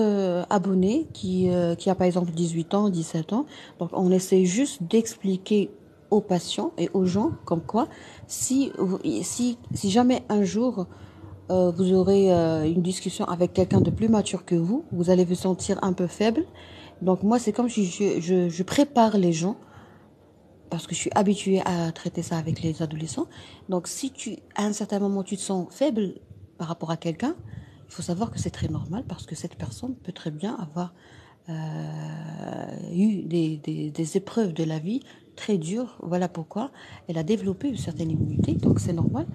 abonnée qui a par exemple 18 ans, 17 ans. Donc, on essaie juste d'expliquer aux patients et aux gens comme quoi, si jamais un jour vous aurez une discussion avec quelqu'un de plus mature que vous allez vous sentir un peu faible. Donc moi, c'est comme si je prépare les gens, parce que je suis habituée à traiter ça avec les adolescents. Donc si à un certain moment, tu te sens faible par rapport à quelqu'un, il faut savoir que c'est très normal, parce que cette personne peut très bien avoir eu des épreuves de la vie très dures. Voilà pourquoi elle a développé une certaine immunité. Donc c'est normal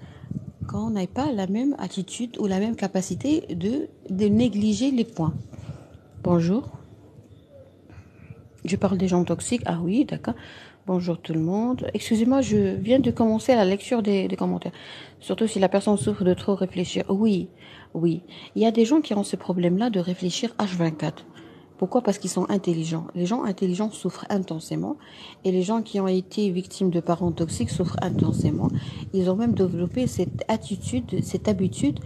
quand on n'a pas la même attitude ou la même capacité de négliger les points. Bonjour, je parle des gens toxiques. Ah oui, d'accord. Bonjour tout le monde. Excusez-moi, je viens de commencer la lecture des commentaires. Surtout si la personne souffre de trop réfléchir. Oui, oui. Il y a des gens qui ont ce problème-là de réfléchir H24. Pourquoi? Parce qu'ils sont intelligents. Les gens intelligents souffrent intensément, et les gens qui ont été victimes de parents toxiques souffrent intensément. Ils ont même développé cette attitude, cette habitude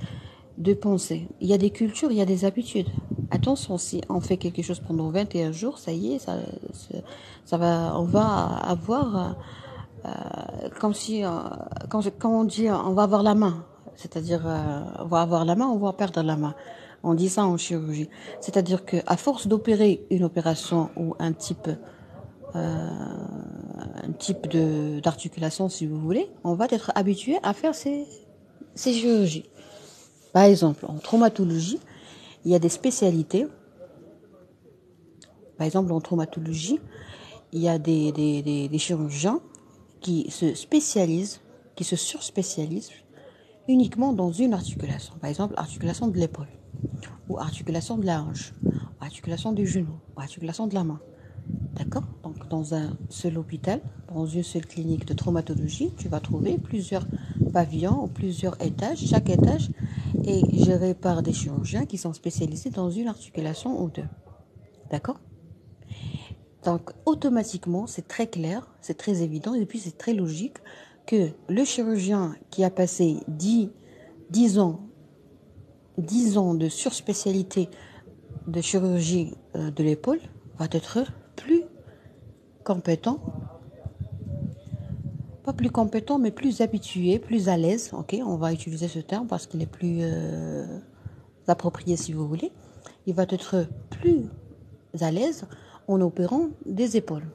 de penser. Il y a des cultures, il y a des habitudes. Attention, si on fait quelque chose pendant 21 jours, ça y est, on va avoir, comme si, quand on dit, on va avoir la main. C'est-à-dire, on va avoir la main, on va perdre la main. On dit ça en chirurgie. C'est-à-dire qu'à force d'opérer une opération ou un type d'articulation, si vous voulez, on va être habitué à faire ces chirurgies. Par exemple, en traumatologie, il y a des spécialités. Par exemple, en traumatologie, il y a des chirurgiens qui se spécialisent, qui se surspécialisent uniquement dans une articulation. Par exemple, articulation de l'épaule, ou articulation de la hanche, ou articulation du genou, ou articulation de la main. D'accord? Donc, dans un seul hôpital, dans une seule clinique de traumatologie, tu vas trouver plusieurs pavillons ou plusieurs étages. Chaque étage est géré par des chirurgiens qui sont spécialisés dans une articulation ou deux. D'accord? Donc, automatiquement, c'est très clair, c'est très évident, et puis c'est très logique que le chirurgien qui a passé 10 ans, 10 ans de surspécialité de chirurgie de l'épaule va être plus compétent, pas plus compétent, mais plus habitué, plus à l'aise. Ok, on va utiliser ce terme parce qu'il est plus approprié, si vous voulez. Il va être plus à l'aise en opérant des épaules.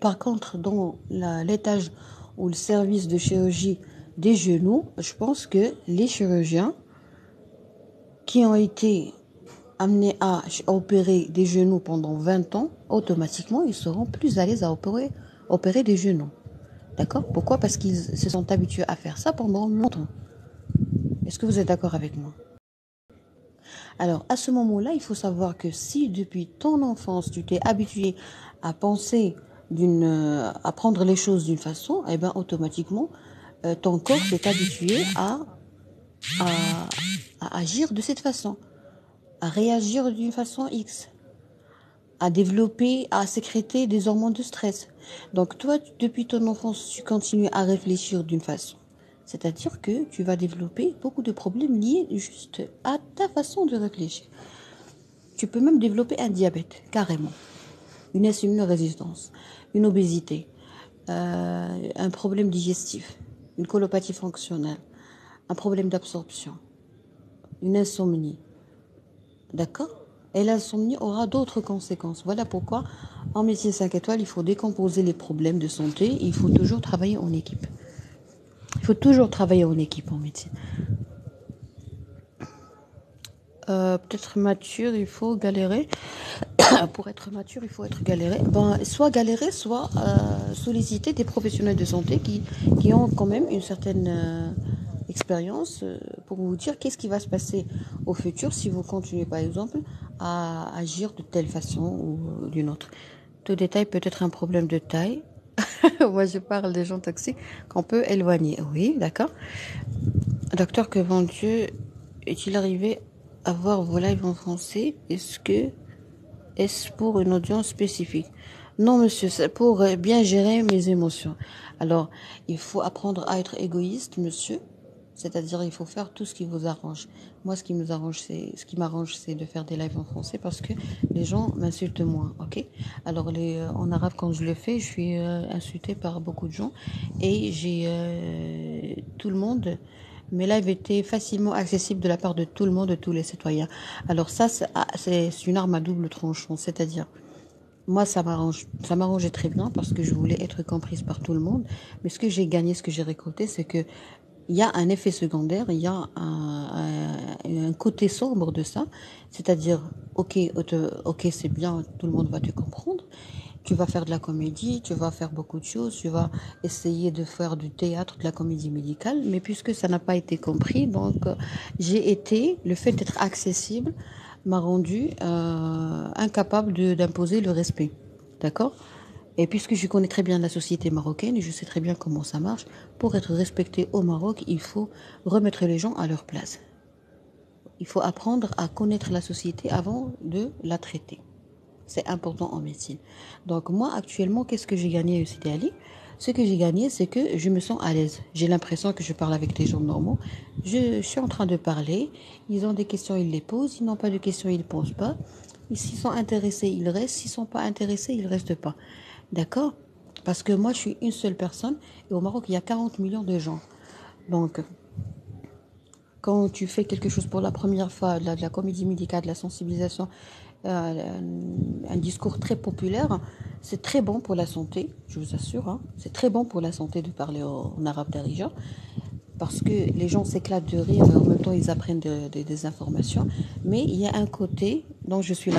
Par contre, dans l'étage ou le service de chirurgie des genoux, je pense que les chirurgiens qui ont été amenés à opérer des genoux pendant 20 ans, automatiquement, ils seront plus à l'aise à opérer des genoux. D'accord? Pourquoi? Parce qu'ils se sont habitués à faire ça pendant longtemps. Est-ce que vous êtes d'accord avec moi? Alors, à ce moment-là, il faut savoir que si depuis ton enfance, tu t'es habitué à penser à prendre les choses d'une façon, eh ben, automatiquement, ton corps s'est habitué à, à agir de cette façon, à réagir d'une façon X, à développer, à sécréter des hormones de stress. Donc toi, depuis ton enfance, tu continues à réfléchir d'une façon. C'est-à-dire que tu vas développer beaucoup de problèmes liés juste à ta façon de réfléchir. Tu peux même développer un diabète, carrément, une insulinorésistance, une obésité, un problème digestif, une colopathie fonctionnelle, un problème d'absorption, une insomnie. D'accord? Et l'insomnie aura d'autres conséquences. Voilà pourquoi, en médecine 5 étoiles, il faut décomposer les problèmes de santé. Il faut toujours travailler en équipe. Il faut toujours travailler en équipe en médecine. Peut-être mature, il faut galérer. Pour être mature, il faut être galéré. Ben, soit galérer, soit solliciter des professionnels de santé qui ont quand même une certaine expérience pour vous dire qu'est-ce qui va se passer au futur si vous continuez, par exemple, à agir de telle façon ou d'une autre. Tout détail peut être un problème de taille. Moi, je parle des gens toxiques qu'on peut éloigner. Oui, d'accord. Docteur, que bon Dieu, est-il arrivé à voir vos lives en français? Est-ce pour une audience spécifique? Non, monsieur, c'est pour bien gérer mes émotions. Alors, il faut apprendre à être égoïste, monsieur. C'est-à-dire, il faut faire tout ce qui vous arrange. Moi, ce qui m'arrange, c'est de faire des lives en français parce que les gens m'insultent moins, ok? Alors, en arabe, quand je le fais, je suis insultée par beaucoup de gens et j'ai tout le monde Mes lives étaient facilement accessibles de la part de tout le monde, de tous les citoyens. Alors ça, c'est une arme à double tranchant, c'est-à-dire, moi, ça m'arrangeait très bien parce que je voulais être comprise par tout le monde. Mais ce que j'ai gagné, ce que j'ai récolté, c'est que il y a un effet secondaire, il y a un côté sombre de ça. C'est-à-dire, ok, c'est bien, tout le monde va te comprendre. Tu vas faire de la comédie, tu vas faire beaucoup de choses, tu vas essayer de faire du théâtre, de la comédie médicale, mais puisque ça n'a pas été compris, donc le fait d'être accessible m'a rendu incapable d'imposer le respect. D'accord? Et puisque je connais très bien la société marocaine et je sais très bien comment ça marche, pour être respecté au Maroc, il faut remettre les gens à leur place. Il faut apprendre à connaître la société avant de la traiter. C'est important en médecine. Donc moi, actuellement, qu'est-ce que j'ai gagné au Sidi Ali? Ce que j'ai gagné, c'est que je me sens à l'aise. J'ai l'impression que je parle avec des gens normaux. Je suis en train de parler. Ils ont des questions, ils les posent. Ils n'ont pas de questions, ils ne posent pas. S'ils sont intéressés, ils restent. S'ils ne sont pas intéressés, ils ne restent pas. D'accord? Parce que moi, je suis une seule personne. Et au Maroc, il y a 40 millions de gens. Donc, quand tu fais quelque chose pour la première fois, de la comédie médicale, de la sensibilisation, un discours très populaire, c'est très bon pour la santé, je vous assure. Hein. C'est très bon pour la santé de parler en arabe darija, parce que les gens s'éclatent de rire et en même temps ils apprennent des informations. Mais il y a un côté dont je suis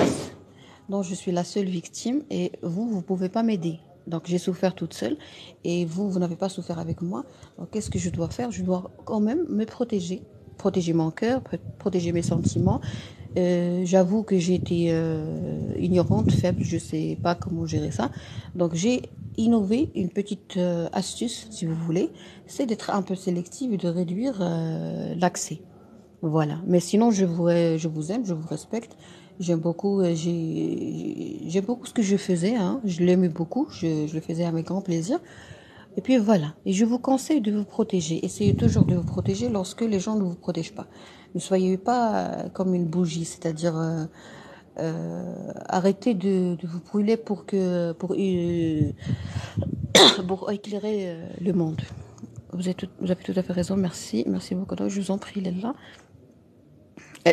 la seule victime et vous ne pouvez pas m'aider. Donc j'ai souffert toute seule et vous n'avez pas souffert avec moi. Donc qu'est-ce que je dois faire? Je dois quand même me protéger. Protéger mon cœur, protéger mes sentiments. J'avoue que j'ai été ignorante, faible, je ne sais pas comment gérer ça. Donc j'ai innové une petite astuce, si vous voulez, c'est d'être un peu sélective et de réduire l'accès. Voilà. Mais sinon, je vous aime, je vous respecte. J'aime beaucoup ce que je faisais. Hein. Je l'aimais beaucoup. Je le faisais avec grand plaisir. Et puis voilà. Et je vous conseille de vous protéger. Essayez toujours de vous protéger lorsque les gens ne vous protègent pas. Ne soyez pas comme une bougie, c'est-à-dire arrêtez de vous brûler pour éclairer le monde. Vous avez tout à fait raison. Merci. Merci beaucoup. Donc, je vous en prie, Léla.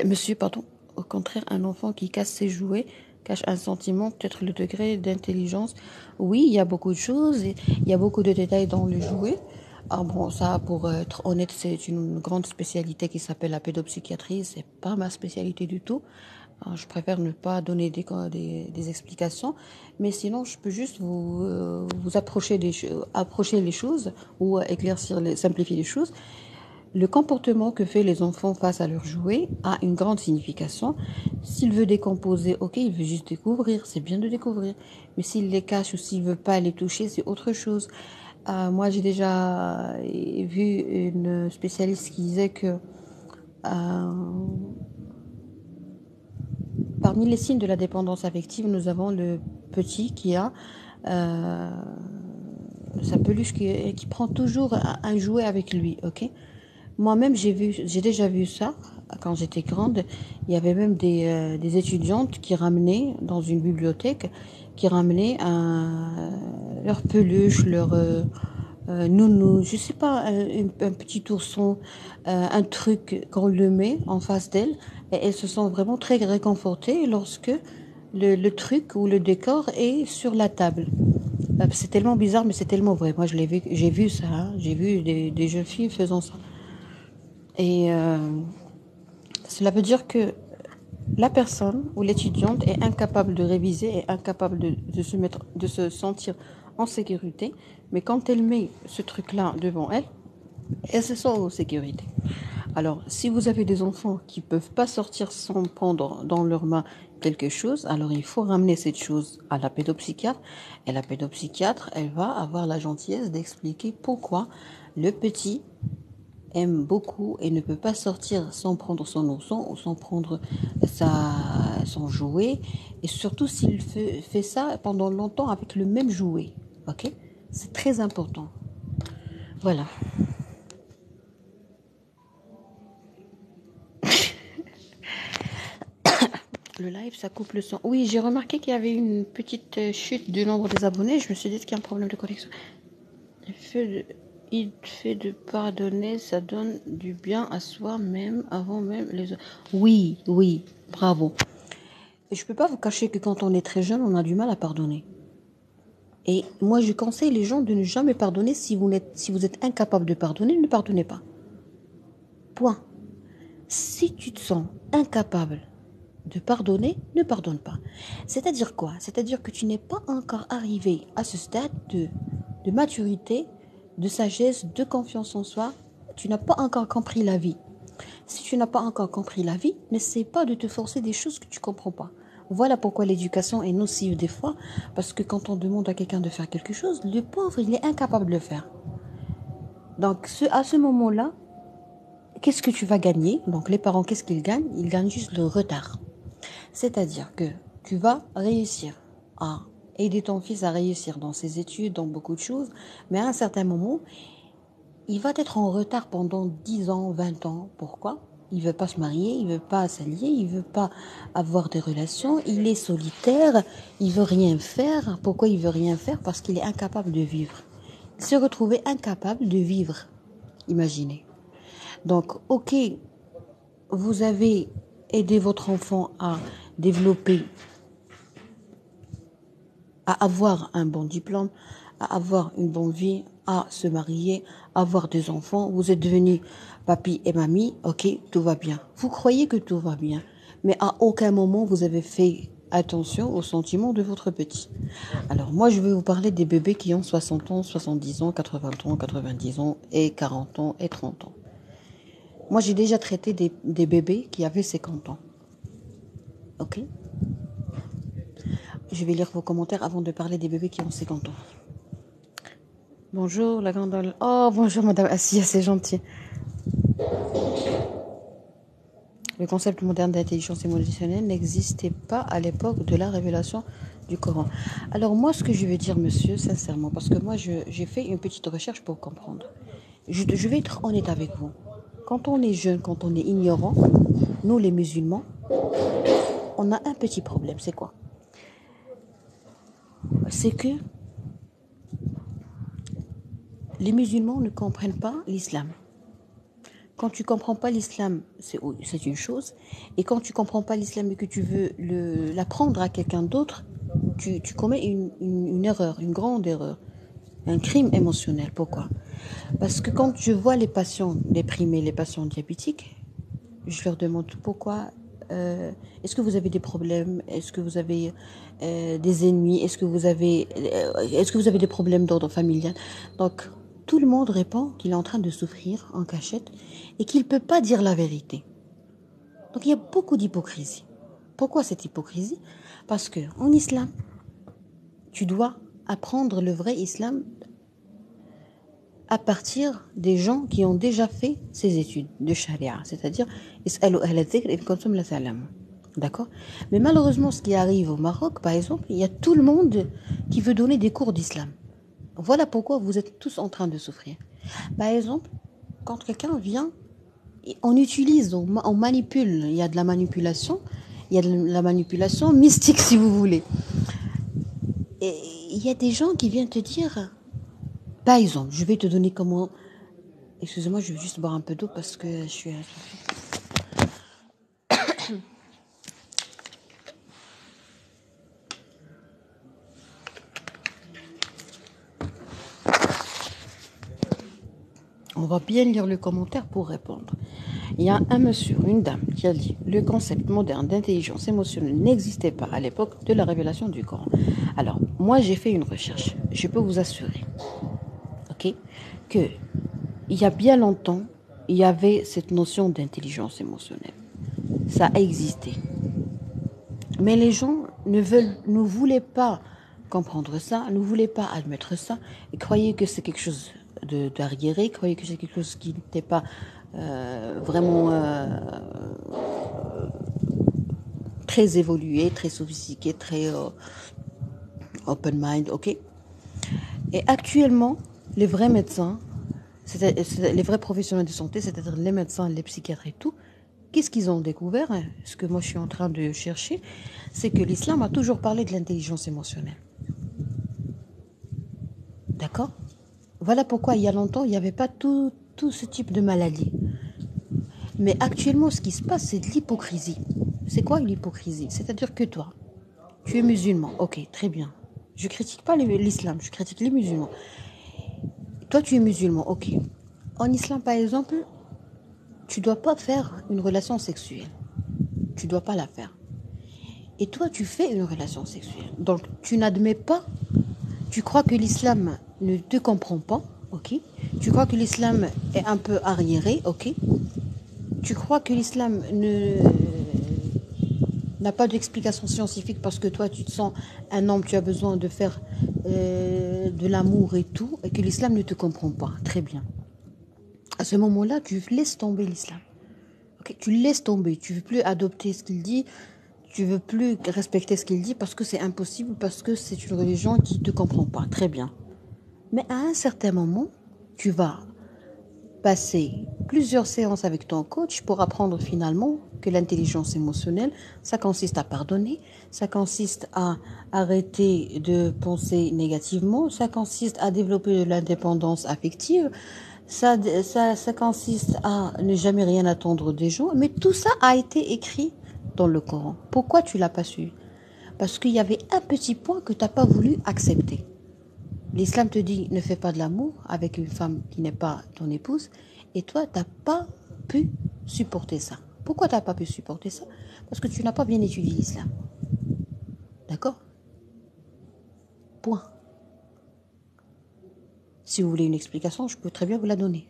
Monsieur, pardon, au contraire, un enfant qui casse ses jouets cache un sentiment, peut-être le degré d'intelligence. Oui, il y a beaucoup de choses, il y a beaucoup de détails dans le jouet. Ah bon, ça, pour être honnête, c'est une grande spécialité qui s'appelle la pédopsychiatrie. C'est pas ma spécialité du tout. Je préfère ne pas donner des explications, mais sinon, je peux juste vous approcher les choses ou simplifier les choses. Le comportement que fait les enfants face à leurs jouets a une grande signification. S'il veut décomposer, ok, il veut juste découvrir, c'est bien de découvrir. Mais s'il les cache ou s'il veut pas les toucher, c'est autre chose. Moi, j'ai déjà vu une spécialiste qui disait que parmi les signes de la dépendance affective, nous avons le petit qui a sa peluche qui prend toujours un jouet avec lui, ok? Moi-même, j'ai déjà vu ça quand j'étais grande. Il y avait même des étudiantes qui ramenaient dans une bibliothèque, qui ramenaient leur peluche, leur nounou, je sais pas, un petit ourson, un truc qu'on le met en face d'elles, et elles se sentent vraiment très réconfortées lorsque le truc ou le décor est sur la table. C'est tellement bizarre, mais c'est tellement vrai. Moi, j'ai vu ça, hein. J'ai vu des jeunes filles faisant ça. Et cela veut dire que la personne ou l'étudiante est incapable de réviser, est incapable de se sentir en sécurité. Mais quand elle met ce truc-là devant elle, elle se sent en sécurité. Alors, si vous avez des enfants qui ne peuvent pas sortir sans prendre dans leurs mains quelque chose, alors il faut ramener cette chose à la pédopsychiatre. Et la pédopsychiatre, elle va avoir la gentillesse d'expliquer pourquoi le petit aime beaucoup et ne peut pas sortir sans prendre son ourson ou sans prendre son jouet. Et surtout s'il fait ça pendant longtemps avec le même jouet. Ok? C'est très important. Voilà. Le live, ça coupe le son. Oui, j'ai remarqué qu'il y avait une petite chute du nombre des abonnés. Je me suis dit qu'il y a un problème de connexion. il fait de pardonner, ça donne du bien à soi-même avant même les autres. Oui, oui, bravo. Et je ne peux pas vous cacher que quand on est très jeune, on a du mal à pardonner. Et moi, je conseille les gens de ne jamais pardonner. Si vous êtes incapable de pardonner, ne pardonnez pas. Point. Si tu te sens incapable de pardonner, ne pardonne pas. C'est-à-dire quoi? C'est-à-dire que tu n'es pas encore arrivé à ce stade de maturité, de sagesse, de confiance en soi. Tu n'as pas encore compris la vie. Si tu n'as pas encore compris la vie, n'essaie pas de te forcer des choses que tu ne comprends pas. Voilà pourquoi l'éducation est nocive des fois, parce que quand on demande à quelqu'un de faire quelque chose, le pauvre, il est incapable de le faire. Donc, à ce moment-là, qu'est-ce que tu vas gagner? Donc, les parents, qu'est-ce qu'ils gagnent? Ils gagnent juste le retard. C'est-à-dire que tu vas réussir à aider ton fils à réussir dans ses études, dans beaucoup de choses, mais à un certain moment, il va être en retard pendant 10 ans, 20 ans. Pourquoi? Il ne veut pas se marier, il ne veut pas s'allier, il ne veut pas avoir des relations, il est solitaire, il ne veut rien faire. Pourquoi il ne veut rien faire? Parce qu'il est incapable de vivre. Il s'est retrouvé incapable de vivre. Imaginez. Donc, ok, vous avez aidé votre enfant à développer, à avoir un bon diplôme, à avoir une bonne vie, à se marier, à avoir des enfants. Vous êtes devenus papy et mamie, ok, tout va bien. Vous croyez que tout va bien, mais à aucun moment vous avez fait attention aux sentiments de votre petit. Alors moi, je vais vous parler des bébés qui ont 60 ans, 70 ans, 80 ans, 90 ans et 40 ans et 30 ans. Moi, j'ai déjà traité des bébés qui avaient 50 ans. Ok? Je vais lire vos commentaires avant de parler des bébés qui ont 50 ans. Bonjour, la grande... Oh, bonjour, madame Assia, c'est gentil. Le concept moderne d'intelligence émotionnelle n'existait pas à l'époque de la révélation du Coran. Alors moi, ce que je veux dire, monsieur, sincèrement, parce que moi, j'ai fait une petite recherche pour comprendre. Je vais être honnête avec vous. Quand on est jeune, quand on est ignorant, nous les musulmans, on a un petit problème. C'est quoi? C'est que les musulmans ne comprennent pas l'islam. Quand tu comprends pas l'islam, c'est une chose. Et quand tu comprends pas l'islam et que tu veux l'apprendre à quelqu'un d'autre, tu commets une erreur, une grande erreur. Un crime émotionnel. Pourquoi? Parce que quand je vois les patients déprimés, les patients diabétiques, je leur demande pourquoi. Est-ce que vous avez des problèmes? Est-ce que vous avez des ennemis? Est-ce que vous avez des problèmes d'ordre familial? Donc, tout le monde répond qu'il est en train de souffrir en cachette et qu'il ne peut pas dire la vérité. Donc, il y a beaucoup d'hypocrisie. Pourquoi cette hypocrisie? Parce que en islam, tu dois apprendre le vrai islam à partir des gens qui ont déjà fait ces études de charia, c'est-à-dire d'accord? Mais malheureusement, ce qui arrive au Maroc, par exemple, il y a tout le monde qui veut donner des cours d'islam. Voilà pourquoi vous êtes tous en train de souffrir. Par exemple, quand quelqu'un vient, on utilise, on manipule, il y a de la manipulation, il y a de la manipulation mystique si vous voulez. Et il y a des gens qui viennent te dire, par exemple, je vais te donner comment... Excusez-moi, je vais juste boire un peu d'eau parce que je suis... On va bien lire le commentaire pour répondre. Il y a un monsieur, une dame qui a dit « Le concept moderne d'intelligence émotionnelle n'existait pas à l'époque de la révélation du Coran. » Alors, moi j'ai fait une recherche. Je peux vous assurer, ok, que il y a bien longtemps, il y avait cette notion d'intelligence émotionnelle. Ça a existé. Mais les gens ne voulaient pas comprendre ça, ne voulaient pas admettre ça, et croyaient que c'est quelque chose d'arriéré, croyaient que c'est quelque chose qui n'était pas vraiment très évolué, très sophistiqué, très open mind, ok. Et actuellement, les vrais médecins, les vrais professionnels de santé, c'est-à-dire les médecins, les psychiatres et tout, qu'est-ce qu'ils ont découvert? Ce que moi je suis en train de chercher, c'est que l'islam a toujours parlé de l'intelligence émotionnelle. D'accord? Voilà pourquoi il y a longtemps, il n'y avait pas tout ce type de maladie. Mais actuellement, ce qui se passe, c'est de l'hypocrisie. C'est quoi l'hypocrisie? C'est-à-dire que toi, tu es musulman. Ok, très bien. Je critique pas l'islam, je critique les musulmans. Toi, tu es musulman. Ok. En islam, par exemple, tu dois pas faire une relation sexuelle. Tu dois pas la faire. Et toi, tu fais une relation sexuelle. Donc, tu n'admets pas, tu crois que l'islam ne te comprend pas, ok? Tu crois que l'islam est un peu arriéré, ok? Tu crois que l'islam n'a pas d'explication scientifique parce que toi, tu te sens un homme, tu as besoin de faire de l'amour et tout, et que l'islam ne te comprend pas. Très bien. À ce moment-là, tu laisses tomber l'islam. Okay, tu laisses tomber, tu veux plus adopter ce qu'il dit, tu veux plus respecter ce qu'il dit parce que c'est impossible, parce que c'est une religion qui ne te comprend pas. Très bien. Mais à un certain moment, tu vas passer plusieurs séances avec ton coach pour apprendre finalement que l'intelligence émotionnelle, ça consiste à pardonner, ça consiste à arrêter de penser négativement, ça consiste à développer de l'indépendance affective, ça consiste à ne jamais rien attendre des gens, mais tout ça a été écrit dans le Coran. Pourquoi tu l'as pas su? Parce qu'il y avait un petit point que tu n'as pas voulu accepter. L'islam te dit ne fais pas de l'amour avec une femme qui n'est pas ton épouse, et toi, tu n'as pas pu supporter ça. Pourquoi tu n'as pas pu supporter ça? Parce que tu n'as pas bien étudié l'islam. D'accord? Point. Si vous voulez une explication, je peux très bien vous la donner.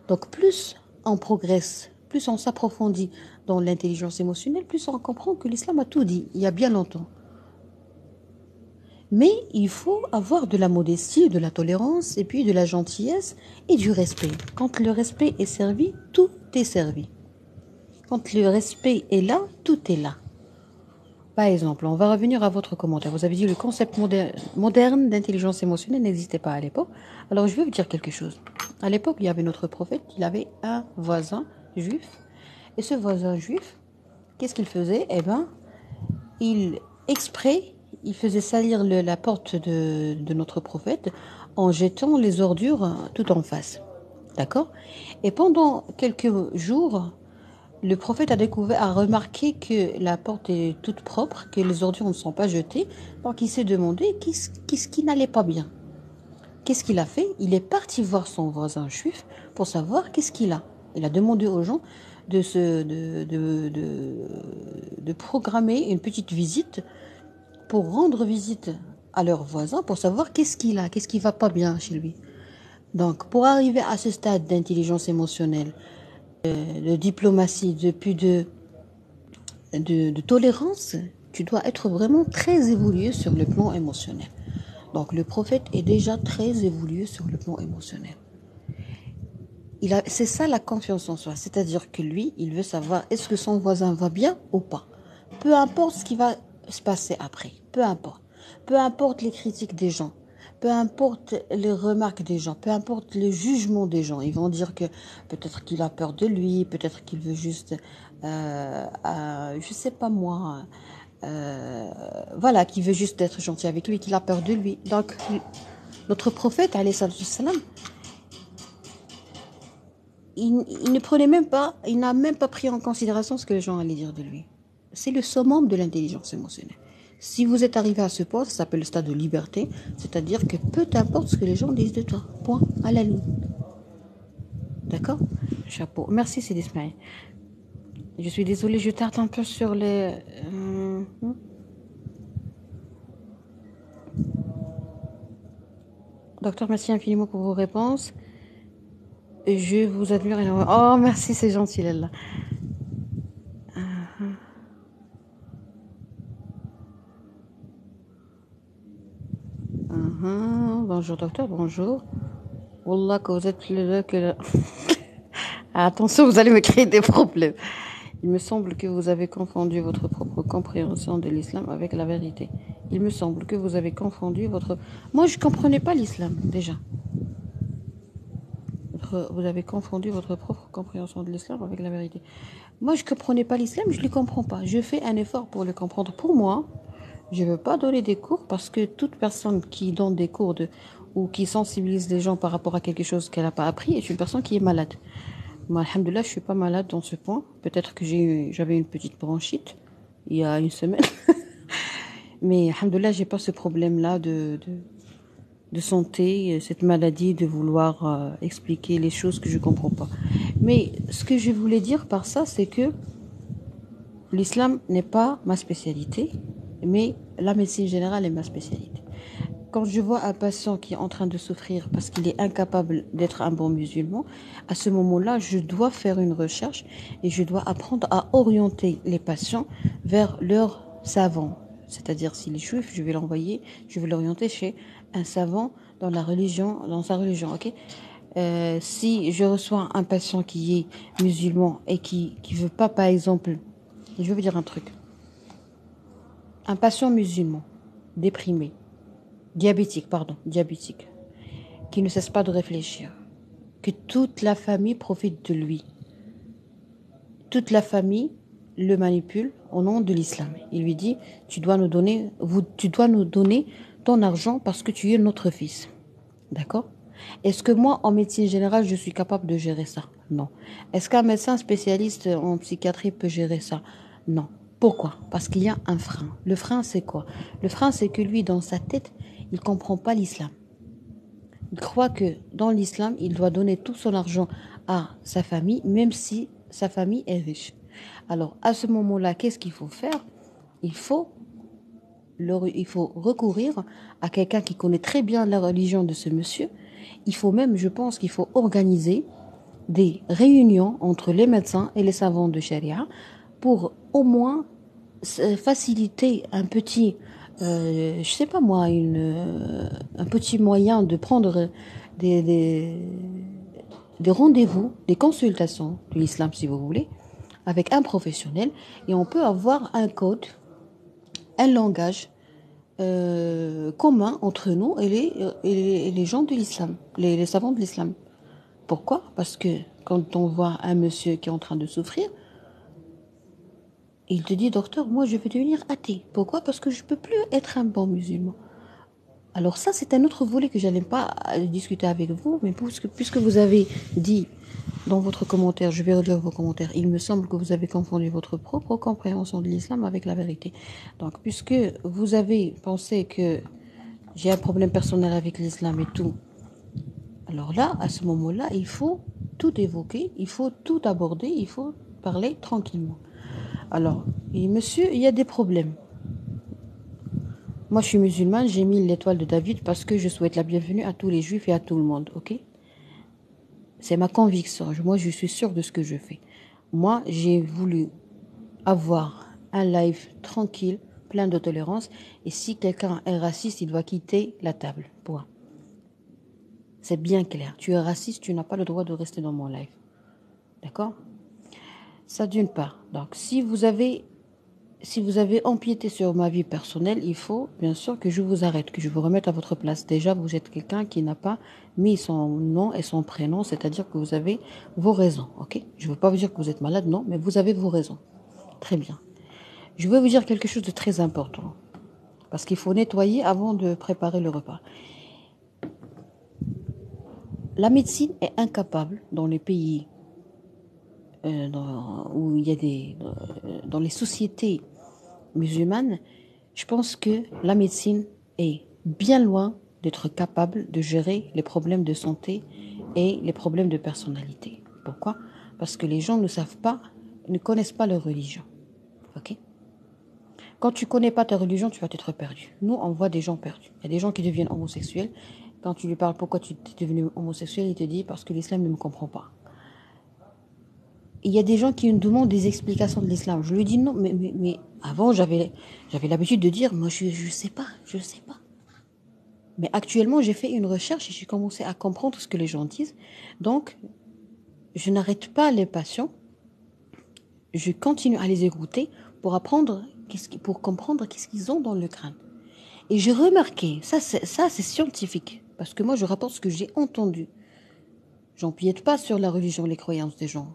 Donc plus on progresse, plus on s'approfondit dans l'intelligence émotionnelle, plus on comprend que l'islam a tout dit, il y a bien longtemps. Mais il faut avoir de la modestie, de la tolérance, et puis de la gentillesse et du respect. Quand le respect est servi, tout est servi. Quand le respect est là, tout est là. Par exemple, on va revenir à votre commentaire. Vous avez dit que le concept moderne d'intelligence émotionnelle n'existait pas à l'époque. Alors je vais vous dire quelque chose. À l'époque, il y avait notre prophète, il avait un voisin juif. Et ce voisin juif, qu'est-ce qu'il faisait? Eh bien, il exprès, il faisait salir la porte de notre prophète en jetant les ordures tout en face. D'accord? Et pendant quelques jours, le prophète a remarqué que la porte est toute propre, que les ordures ne sont pas jetées. Donc il s'est demandé qu'est-ce qui n'allait pas bien. Qu'est-ce qu'il a fait? Il est parti voir son voisin juif pour savoir qu'est-ce qu'il a. Il a demandé aux gens de programmer une petite visite pour rendre visite à leur voisin pour savoir qu'est-ce qu'il a, qu'est-ce qui va pas bien chez lui. Donc pour arriver à ce stade d'intelligence émotionnelle, de diplomatie, de tolérance, tu dois être vraiment très évolué sur le plan émotionnel. Donc le prophète est déjà très évolué sur le plan émotionnel. C'est ça la confiance en soi, c'est-à-dire que lui, il veut savoir est-ce que son voisin va bien ou pas. Peu importe ce qui va se passer après, peu importe. Peu importe les critiques des gens, peu importe les remarques des gens, peu importe le jugement des gens. Ils vont dire que peut-être qu'il a peur de lui, peut-être qu'il veut juste, je sais pas moi, voilà, qu'il veut juste être gentil avec lui, qu'il a peur de lui. Donc, notre prophète, alayhi salam, il ne prenait même pas, il n'a même pas pris en considération ce que les gens allaient dire de lui. C'est le summum de l'intelligence émotionnelle. Si vous êtes arrivé à ce point, ça s'appelle le stade de liberté, c'est-à-dire que peu importe ce que les gens disent de toi. Point, à la ligne. D'accord? Chapeau. Merci, c'est Ismaël. Je suis désolée, je tarde un peu sur les... Docteur, merci infiniment pour vos réponses. Je vous admire énormément. Oh, merci, c'est gentil, Lella. Bonjour, docteur, bonjour. Wallah, que vous êtes le... Que... Attention, vous allez me créer des problèmes. Il me semble que vous avez confondu votre propre compréhension de l'islam avec la vérité. Il me semble que vous avez confondu votre... Moi, je ne comprenais pas l'islam, déjà. Vous avez confondu votre propre compréhension de l'islam avec la vérité. Moi, je ne comprenais pas l'islam, je ne le comprends pas. Je fais un effort pour le comprendre. Pour moi, je ne veux pas donner des cours parce que toute personne qui donne des cours ou qui sensibilise les gens par rapport à quelque chose qu'elle n'a pas appris est une personne qui est malade. Moi, alhamdoulilah, je suis pas malade dans ce point. Peut-être que j'avais une petite bronchite il y a une semaine. Mais alhamdoulilah, j'ai pas ce problème-là de santé, cette maladie, de vouloir expliquer les choses que je comprends pas. Mais ce que je voulais dire par ça, c'est que l'islam n'est pas ma spécialité, mais la médecine générale est ma spécialité. Quand je vois un patient qui est en train de souffrir parce qu'il est incapable d'être un bon musulman, à ce moment-là, je dois faire une recherche et je dois apprendre à orienter les patients vers leur savant. C'est-à-dire, s'il est juif, je vais l'orienter chez un savant dans la religion, dans sa religion, ok? Si je reçois un patient qui est musulman et qui veut pas, par exemple, je vais vous dire un truc. Un patient musulman, déprimé, diabétique, qui ne cesse pas de réfléchir, que toute la famille profite de lui. Toute la famille le manipule au nom de l'islam. Il lui dit, tu dois nous donner ton argent parce que tu es notre fils. D'accord? Est-ce que moi, en médecine générale, je suis capable de gérer ça? Non. Est-ce qu'un médecin spécialiste en psychiatrie peut gérer ça? Non. Pourquoi? Parce qu'il y a un frein. Le frein, c'est quoi? Le frein, c'est que lui, dans sa tête, il ne comprend pas l'islam. Il croit que dans l'islam, il doit donner tout son argent à sa famille, même si sa famille est riche. Alors, à ce moment-là, qu'est-ce qu'il faut faire? Il faut recourir à quelqu'un qui connaît très bien la religion de ce monsieur. Il faut même, je pense qu'il faut organiser des réunions entre les médecins et les savants de charia pour au moins faciliter un petit, je sais pas moi, un petit moyen de prendre des, des, des rendez-vous, des consultations de l'islam si vous voulez, avec un professionnel et on peut avoir un code, un langage commun entre nous et les gens de l'islam, les savants de l'islam. Pourquoi? Parce que quand on voit un monsieur qui est en train de souffrir, il te dit, docteur, moi je vais devenir athée. Pourquoi? Parce que je ne peux plus être un bon musulman. Alors ça, c'est un autre volet que je n'allais pas discuter avec vous, mais puisque vous avez dit dans votre commentaire, je vais relire vos commentaires, il me semble que vous avez confondu votre propre compréhension de l'islam avec la vérité. Donc, puisque vous avez pensé que j'ai un problème personnel avec l'islam et tout, alors là, à ce moment-là, il faut tout évoquer, il faut tout aborder, il faut parler tranquillement. Alors, et monsieur, il y a des problèmes. Moi, je suis musulmane, j'ai mis l'étoile de David parce que je souhaite la bienvenue à tous les juifs et à tout le monde, ok? C'est ma conviction. Moi, je suis sûre de ce que je fais. Moi, j'ai voulu avoir un live tranquille, plein de tolérance. Et si quelqu'un est raciste, il doit quitter la table. Point. C'est bien clair. Tu es raciste, tu n'as pas le droit de rester dans mon live. D'accord? Ça d'une part. Donc, si vous avez empiété sur ma vie personnelle, il faut bien sûr que je vous arrête, que je vous remette à votre place. Déjà, vous êtes quelqu'un qui n'a pas mis son nom et son prénom, c'est-à-dire que vous avez vos raisons, ok? Je ne veux pas vous dire que vous êtes malade, non, mais vous avez vos raisons. Très bien. Je veux vous dire quelque chose de très important, parce qu'il faut nettoyer avant de préparer le repas. La médecine est incapable dans les pays où il y a dans les sociétés musulmanes, je pense que la médecine est bien loin d'être capable de gérer les problèmes de santé et les problèmes de personnalité. Pourquoi? Parce que les gens ne connaissent pas leur religion. Ok? Quand tu connais pas ta religion, tu vas être perdu. Nous, on voit des gens perdus. Il y a des gens qui deviennent homosexuels. Quand tu lui parles pourquoi tu es devenu homosexuel, il te dit parce que l'islam ne me comprend pas. Il y a des gens qui me demandent des explications de l'islam. Je lui dis non, mais avant, j'avais l'habitude de dire, moi, je sais pas. Mais actuellement, j'ai fait une recherche et j'ai commencé à comprendre ce que les gens disent. Donc, je n'arrête pas les patients. Je continue à les écouter pour pour comprendre qu'est-ce qu'ils ont dans le crâne. Et j'ai remarqué, ça c'est scientifique, parce que moi, je rapporte ce que j'ai entendu. J'empiète pas sur la religion, les croyances des gens.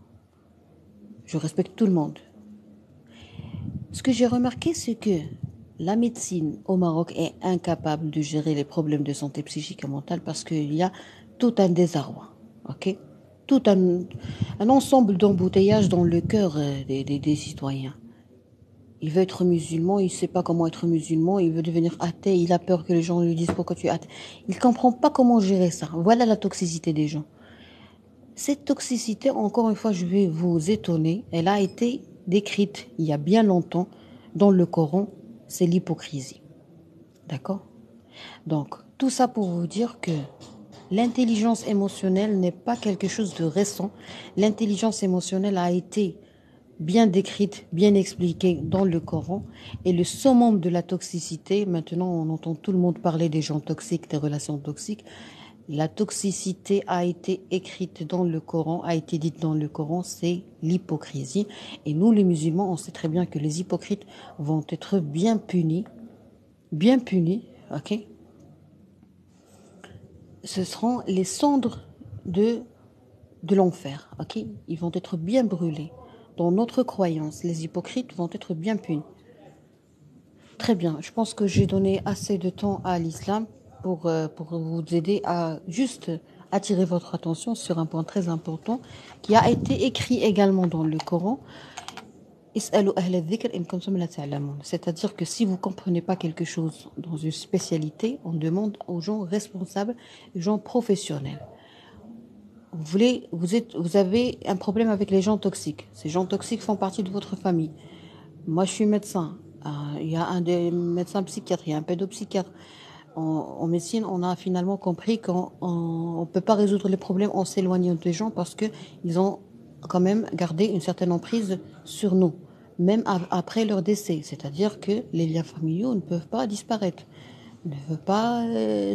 Je respecte tout le monde. Ce que j'ai remarqué, c'est que la médecine au Maroc est incapable de gérer les problèmes de santé psychique et mentale parce qu'il y a tout un désarroi, ok? Tout un ensemble d'embouteillages dans le cœur des citoyens. Il veut être musulman, il ne sait pas comment être musulman, il veut devenir athée, il a peur que les gens lui disent pourquoi tu es athée. Il ne comprend pas comment gérer ça. Voilà la toxicité des gens. Cette toxicité, encore une fois, je vais vous étonner, elle a été décrite il y a bien longtemps dans le Coran, c'est l'hypocrisie. D'accord? Donc, tout ça pour vous dire que l'intelligence émotionnelle n'est pas quelque chose de récent. L'intelligence émotionnelle a été bien décrite, bien expliquée dans le Coran. Et le summum de la toxicité, maintenant on entend tout le monde parler des gens toxiques, des relations toxiques. La toxicité a été écrite dans le Coran, a été dite dans le Coran, c'est l'hypocrisie. Et nous les musulmans, on sait très bien que les hypocrites vont être bien punis, ok? Ce seront les cendres de l'enfer, ok? Ils vont être bien brûlés. Dans notre croyance, les hypocrites vont être bien punis. Très bien, je pense que j'ai donné assez de temps à l'islam pour vous aider à juste attirer votre attention sur un point très important qui a été écrit également dans le Coran. C'est-à-dire que si vous ne comprenez pas quelque chose dans une spécialité, on demande aux gens responsables, aux gens professionnels. Vous avez un problème avec les gens toxiques. Ces gens toxiques font partie de votre famille. Moi, je suis médecin. Il y a un des médecins psychiatres, il y a un pédopsychiatre. En médecine, on a finalement compris qu'on ne peut pas résoudre les problèmes en s'éloignant des gens parce qu'ils ont quand même gardé une certaine emprise sur nous, même après leur décès. C'est-à-dire que les liens familiaux ne peuvent pas disparaître, ne peuvent pas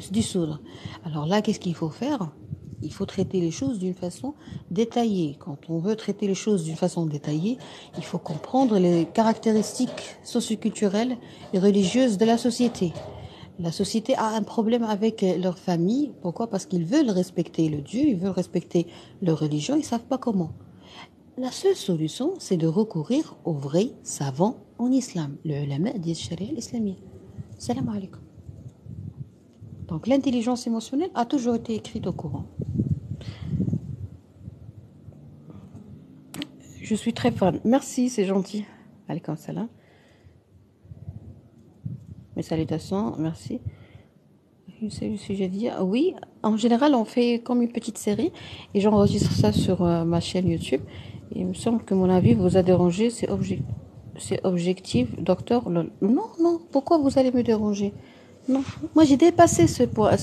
se dissoudre. Alors là, qu'est-ce qu'il faut faire? Il faut traiter les choses d'une façon détaillée. Quand on veut traiter les choses d'une façon détaillée, il faut comprendre les caractéristiques socioculturelles et religieuses de la société. La société a un problème avec leur famille. Pourquoi? Parce qu'ils veulent respecter le Dieu, ils veulent respecter leur religion, ils ne savent pas comment. La seule solution, c'est de recourir aux vrais savants en islam. Le ulama dit sharia l'islamique. Salam alaikum. Donc l'intelligence émotionnelle a toujours été écrite au Coran. Je suis très fan. Merci, c'est gentil. Alaikum salam. Mes salutations, merci. Je sais le sujet dit. Oui, en général, on fait comme une petite série et j'enregistre ça sur ma chaîne YouTube. Et il me semble que mon avis vous a dérangé. C'est objectif, docteur. Non, non, pourquoi vous allez me déranger? Non, moi j'ai dépassé ce point.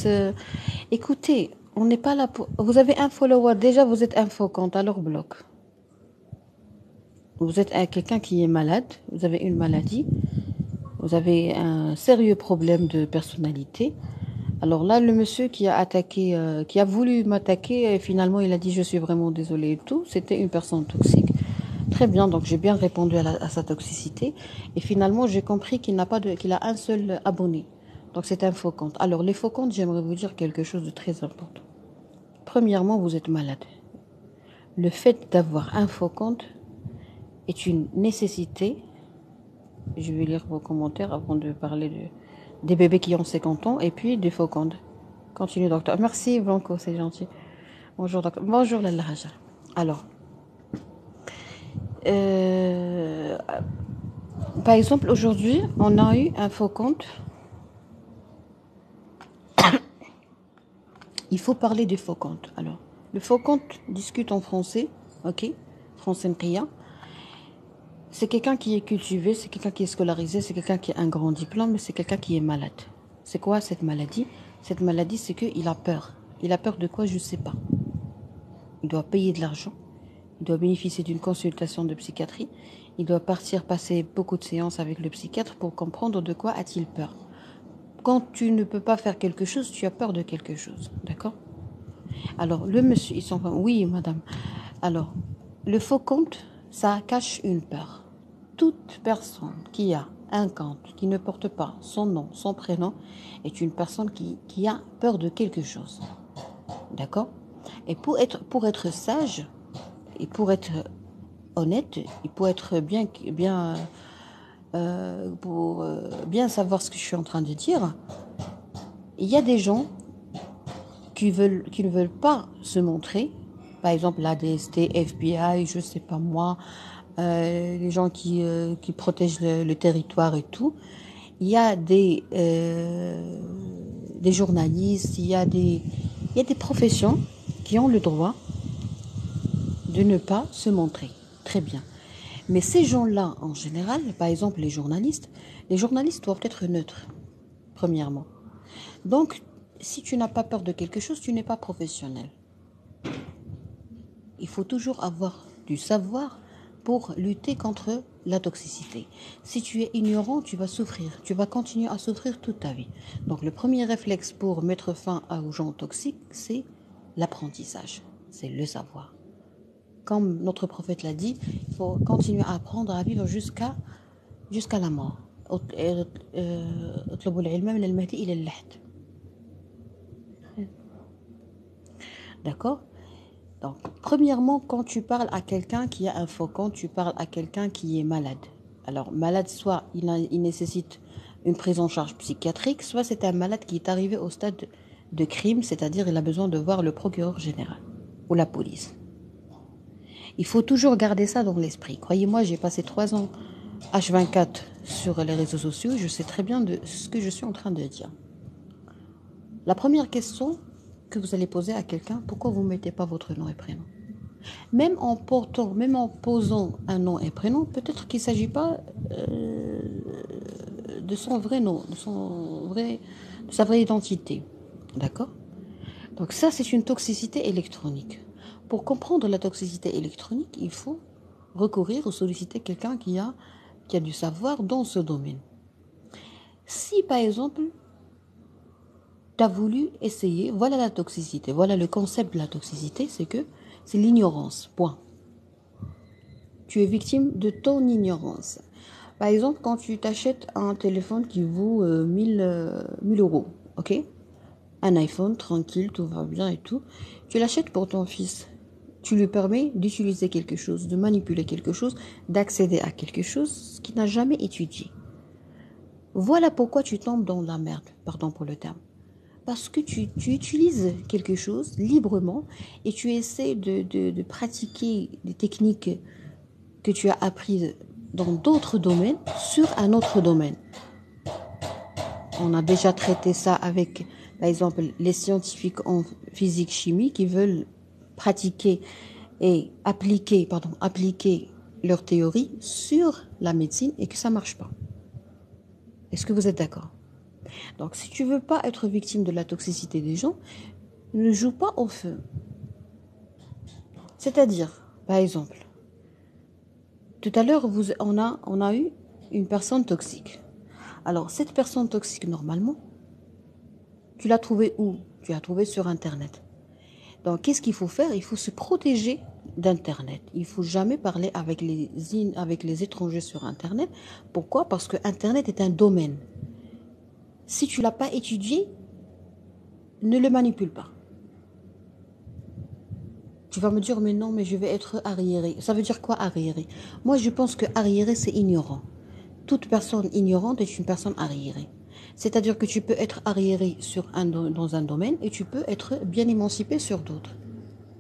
Écoutez, on n'est pas là pour. Vous avez un follower, déjà vous êtes infocante, alors bloc. Vous êtes quelqu'un qui est malade, vous avez une maladie, vous avez un sérieux problème de personnalité. Alors là, le monsieur qui a attaqué, qui a voulu m'attaquer, finalement il a dit je suis vraiment désolé et tout, c'était une personne toxique. Très bien, donc j'ai bien répondu à sa toxicité. Et finalement, j'ai compris qu'il qu'il a un seul abonné. Donc c'est un faux compte. Alors les faux comptes, j'aimerais vous dire quelque chose de très important. Premièrement, vous êtes malade. Le fait d'avoir un faux compte est une nécessité. Je vais lire vos commentaires avant de parler des bébés qui ont 50 ans et puis des faux comptes. Continue, docteur. Merci, Blanco, c'est gentil. Bonjour, docteur. Bonjour, Lalla Hajar. Alors, par exemple, aujourd'hui, on a eu un faux compte. Il faut parler des faux comptes. Alors, le faux compte discute en français, ok? Français Nkria. C'est quelqu'un qui est cultivé, c'est quelqu'un qui est scolarisé, c'est quelqu'un qui a un grand diplôme, mais c'est quelqu'un qui est malade. C'est quoi cette maladie? Cette maladie, c'est qu'il a peur. Il a peur de quoi? Je ne sais pas. Il doit payer de l'argent. Il doit bénéficier d'une consultation de psychiatrie. Il doit passer beaucoup de séances avec le psychiatre pour comprendre de quoi a-t-il peur. Quand tu ne peux pas faire quelque chose, tu as peur de quelque chose. D'accord? Alors, le monsieur, ils sont... Oui, madame. Alors, le faux compte, ça cache une peur. Toute personne qui a un compte qui ne porte pas son nom, son prénom, est une personne qui a peur de quelque chose. D'accord? Et pour être sage, et pour être honnête, et pour être bien pour bien savoir ce que je suis en train de dire, il y a des gens qui ne veulent pas se montrer. Par exemple, la DST, FBI, je sais pas moi, les gens qui protègent le territoire et tout. Il y a des journalistes, il y a des professions qui ont le droit de ne pas se montrer. Très bien. Mais ces gens-là, en général, par exemple les journalistes doivent être neutres, premièrement. Donc, si tu n'as pas peur de quelque chose, tu n'es pas professionnel. Il faut toujours avoir du savoir pour lutter contre la toxicité. Si tu es ignorant, tu vas souffrir. Tu vas continuer à souffrir toute ta vie. Donc le premier réflexe pour mettre fin aux gens toxiques, c'est l'apprentissage. C'est le savoir. Comme notre prophète l'a dit, il faut continuer à apprendre à vivre jusqu'à la mort. D'accord? Donc, premièrement, quand tu parles à quelqu'un qui a un faucon, tu parles à quelqu'un qui est malade. Alors, malade, soit il nécessite une prise en charge psychiatrique, soit c'est un malade qui est arrivé au stade de crime, c'est-à-dire il a besoin de voir le procureur général ou la police. Il faut toujours garder ça dans l'esprit. Croyez-moi, j'ai passé 3 ans H24 sur les réseaux sociaux, je sais très bien de ce que je suis en train de dire. La première question que vous allez poser à quelqu'un, pourquoi vous ne mettez pas votre nom et prénom? Même en posant un nom et prénom, peut-être qu'il ne s'agit pas de son vrai nom, de sa vraie identité. D'accord? Donc ça, c'est une toxicité électronique. Pour comprendre la toxicité électronique, il faut recourir ou solliciter quelqu'un qui a du savoir dans ce domaine. Si, par exemple, tu as voulu essayer, voilà la toxicité, voilà le concept de la toxicité, c'est l'ignorance, point. Tu es victime de ton ignorance. Par exemple, quand tu t'achètes un téléphone qui vaut 1000 euros, ok? Un iPhone, tranquille, tout va bien et tout. Tu l'achètes pour ton fils. Tu lui permets d'utiliser quelque chose, de manipuler quelque chose, d'accéder à quelque chose qu'il n'a jamais étudié. Voilà pourquoi tu tombes dans la merde, pardon pour le terme. Parce que tu utilises quelque chose librement et tu essaies de pratiquer des techniques que tu as apprises dans d'autres domaines sur un autre domaine. On a déjà traité ça avec, par exemple, les scientifiques en physique-chimie qui veulent pratiquer et appliquer leur théorie sur la médecine et que ça ne marche pas. Est-ce que vous êtes d'accord? Donc, si tu ne veux pas être victime de la toxicité des gens, ne joue pas au feu. C'est-à-dire, par exemple, tout à l'heure, on a eu une personne toxique. Alors, cette personne toxique, normalement, tu l'as trouvée où? Tu l'as trouvée sur Internet. Donc, qu'est-ce qu'il faut faire? Il faut se protéger d'Internet. Il ne faut jamais parler avec les étrangers sur Internet. Pourquoi? Parce que Internet est un domaine. Si tu ne l'as pas étudié, ne le manipule pas. Tu vas me dire, mais non, mais je vais être arriéré. Ça veut dire quoi, arriéré? Moi, je pense que arriéré, c'est ignorant. Toute personne ignorante est une personne arriérée. C'est-à-dire que tu peux être arriéré dans un domaine et tu peux être bien émancipé sur d'autres.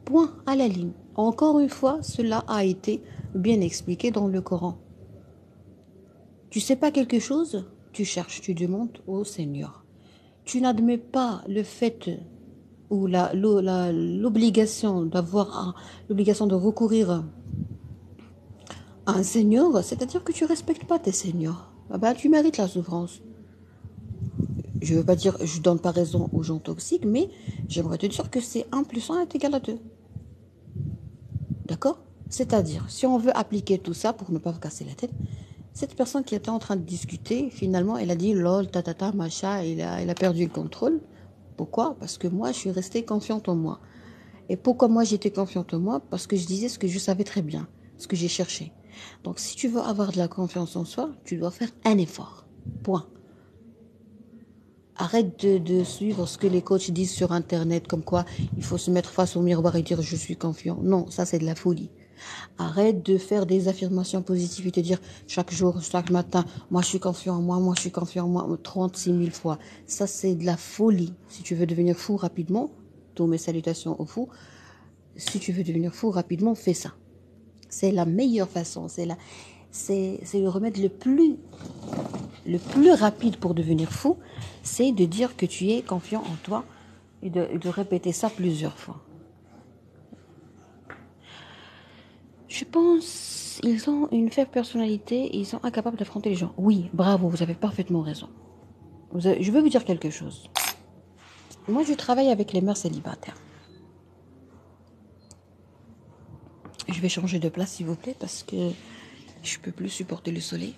Point à la ligne. Encore une fois, cela a été bien expliqué dans le Coran. Tu sais pas quelque chose, tu cherches, tu demandes au Seigneur. Tu n'admets pas le fait ou l'obligation l'obligation de recourir à un seigneur, c'est-à-dire que tu respectes pas tes seigneurs. Ah ben, tu mérites la souffrance. Je veux pas dire, je donne pas raison aux gens toxiques, mais j'aimerais te dire que c'est 1 + 1 est égal à 2. D'accord? C'est-à-dire, si on veut appliquer tout ça pour ne pas vous casser la tête, cette personne qui était en train de discuter, finalement, elle a dit lol, tatata, macha, elle a perdu le contrôle. Pourquoi? Parce que moi, je suis restée confiante en moi. Et pourquoi moi, j'étais confiante en moi? Parce que je disais ce que je savais très bien, ce que j'ai cherché. Donc, si tu veux avoir de la confiance en soi, tu dois faire un effort. Point. Arrête de suivre ce que les coachs disent sur Internet, comme quoi il faut se mettre face au miroir et dire je suis confiant. Non, ça c'est de la folie. Arrête de faire des affirmations positives et te dire chaque jour, chaque matin, moi je suis confiant en moi, moi je suis confiant en moi, 36 000 fois. Ça, c'est de la folie. Si tu veux devenir fou rapidement, tous mes salutations aux fous, si tu veux devenir fou rapidement, fais ça. C'est la meilleure façon, c'est le remède le plus rapide pour devenir fou, c'est de dire que tu es confiant en toi et de répéter ça plusieurs fois. Je pense ils ont une faible personnalité et ils sont incapables d'affronter les gens. Oui, bravo, vous avez parfaitement raison. Je vais vous dire quelque chose. Moi, je travaille avec les mères célibataires. Je vais changer de place, s'il vous plaît, parce que je peux plus supporter le soleil.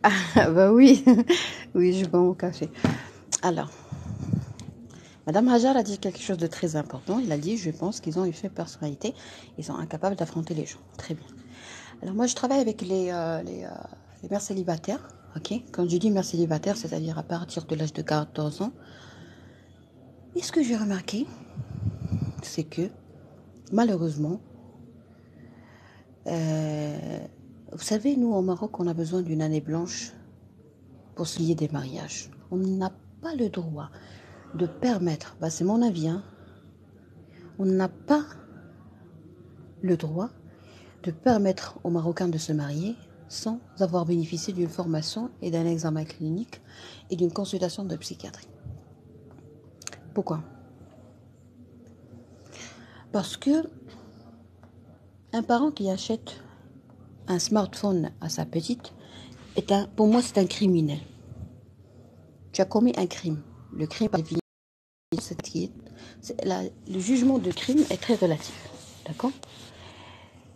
Ah, bah oui, oui, je bois mon café. Alors, Madame Hajar a dit quelque chose de très important. Il a dit, je pense qu'ils ont une faible personnalité. Ils sont incapables d'affronter les gens. Très bien. Alors moi, je travaille avec les mères célibataires. Ok. Quand je dis mères célibataires, c'est-à-dire à partir de l'âge de 14 ans. Et ce que j'ai remarqué, c'est que malheureusement, vous savez, nous au Maroc, on a besoin d'une année blanche pour se lier des mariages. On n'a pas le droit de permettre, bah c'est mon avis, hein, on n'a pas le droit de permettre aux Marocains de se marier sans avoir bénéficié d'une formation et d'un examen clinique et d'une consultation de psychiatrie. Pourquoi? Parce que un parent qui achète un smartphone à sa petite, pour moi, c'est un criminel. Tu as commis un crime. Le crime, le jugement de crime est très relatif. D'accord?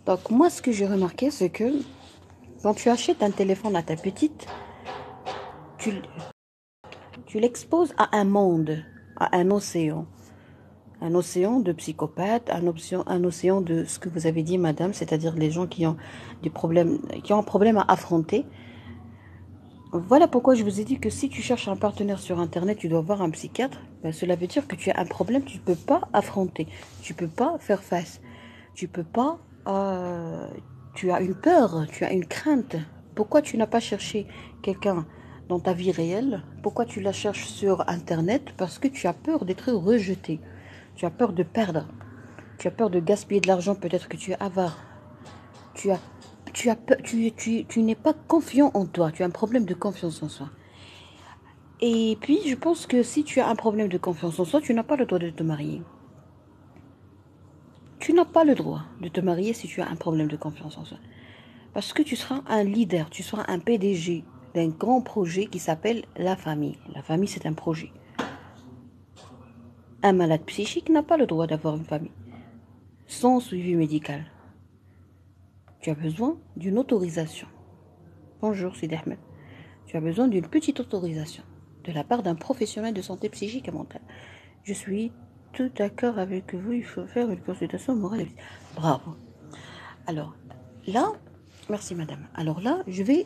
Donc, moi, ce que j'ai remarqué, c'est que quand tu achètes un téléphone à ta petite, tu, tu l'exposes à un monde, à un océan. Un océan de psychopathes, un océan de ce que vous avez dit, madame, c'est-à-dire les gens qui ont des problèmes, qui ont un problème à affronter. Voilà pourquoi je vous ai dit que si tu cherches un partenaire sur Internet, tu dois voir un psychiatre. Ben, cela veut dire que tu as un problème, tu ne peux pas affronter, tu ne peux pas faire face, tu peux pas. Tu as une peur, tu as une crainte. Pourquoi tu n'as pas cherché quelqu'un dans ta vie réelle? Pourquoi tu la cherches sur Internet? Parce que tu as peur d'être rejeté. Tu as peur de perdre. Tu as peur de gaspiller de l'argent. Peut-être que tu es avare. Tu as, tu n'es pas confiant en toi. Tu as un problème de confiance en soi. Et puis, je pense que si tu as un problème de confiance en soi, tu n'as pas le droit de te marier. Tu n'as pas le droit de te marier si tu as un problème de confiance en soi. Parce que tu seras un leader, tu seras un PDG d'un grand projet qui s'appelle la famille. La famille, c'est un projet. Un malade psychique n'a pas le droit d'avoir une famille sans suivi médical. Tu as besoin d'une autorisation. Bonjour, Sidi Ahmed. Tu as besoin d'une petite autorisation de la part d'un professionnel de santé psychique et mentale. Je suis tout d'accord avec vous, il faut faire une consultation morale. Bravo. Alors, là, merci madame. Alors là, je vais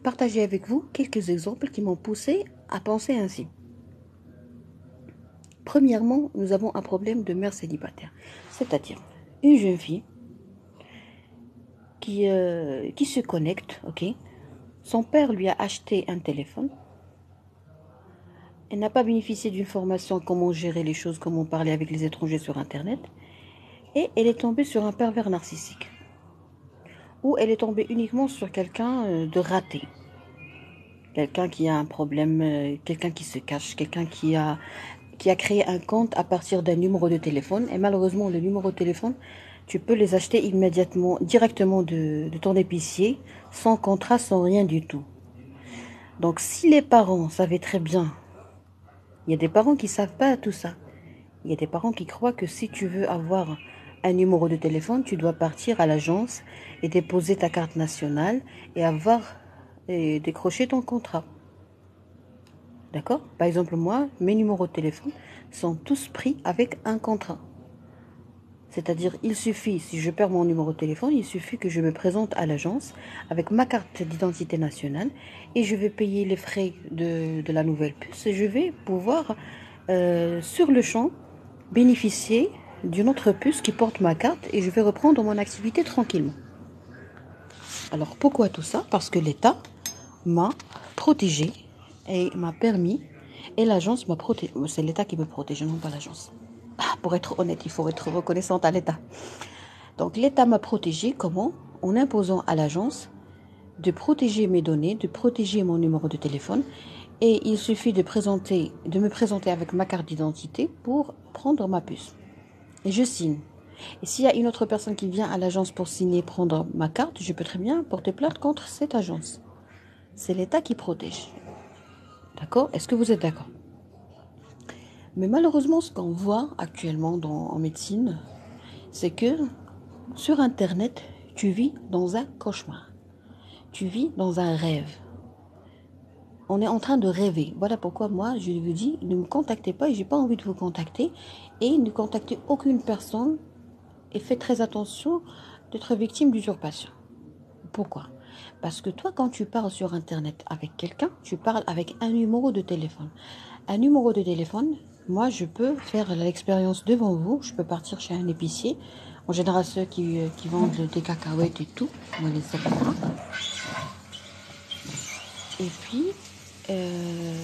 partager avec vous quelques exemples qui m'ont poussé à penser ainsi. Premièrement, nous avons un problème de mère célibataire. C'est-à-dire une jeune fille qui se connecte, ok. Son père lui a acheté un téléphone. Elle n'a pas bénéficié d'une formation comment gérer les choses, comment parler avec les étrangers sur Internet. Et elle est tombée sur un pervers narcissique. Ou elle est tombée uniquement sur quelqu'un de raté. Quelqu'un qui a un problème, quelqu'un qui se cache, quelqu'un qui a qui a créé un compte à partir d'un numéro de téléphone. Et malheureusement, le numéro de téléphone, tu peux les acheter immédiatement, directement de ton épicier, sans contrat, sans rien du tout. Donc si les parents savaient très bien, il y a des parents qui ne savent pas tout ça. Il y a des parents qui croient que si tu veux avoir un numéro de téléphone, tu dois partir à l'agence et déposer ta carte nationale et avoir et décrocher ton contrat. D'accord? Par exemple, moi, mes numéros de téléphone sont tous pris avec un contrat. C'est-à-dire, il suffit, si je perds mon numéro de téléphone, il suffit que je me présente à l'agence avec ma carte d'identité nationale et je vais payer les frais de la nouvelle puce et je vais pouvoir, sur le champ, bénéficier d'une autre puce qui porte ma carte et je vais reprendre mon activité tranquillement. Alors, pourquoi tout ça? Parce que l'État m'a protégé et m'a permis, et l'agence m'a protégé. C'est l'État qui me protège, non pas l'agence. Pour être honnête, il faut être reconnaissante à l'État. Donc l'État m'a protégé comment? En imposant à l'agence de protéger mes données, de protéger mon numéro de téléphone. Et il suffit de me présenter avec ma carte d'identité pour prendre ma puce. Et je signe. Et s'il y a une autre personne qui vient à l'agence pour signer, prendre ma carte, je peux très bien porter plainte contre cette agence. C'est l'État qui protège. D'accord? Est-ce que vous êtes d'accord? Mais malheureusement, ce qu'on voit actuellement en médecine, c'est que sur Internet, tu vis dans un cauchemar. Tu vis dans un rêve. On est en train de rêver. Voilà pourquoi moi, je vous dis, ne me contactez pas et j'ai pas envie de vous contacter. Et ne contactez aucune personne et faites très attention d'être victime d'usurpation. Pourquoi? Parce que toi, quand tu parles sur Internet avec quelqu'un, tu parles avec un numéro de téléphone. Un numéro de téléphone, moi, je peux faire l'expérience devant vous. Je peux partir chez un épicier. En général, ceux qui vendent des cacahuètes et tout, moi, les etc. Et puis, euh,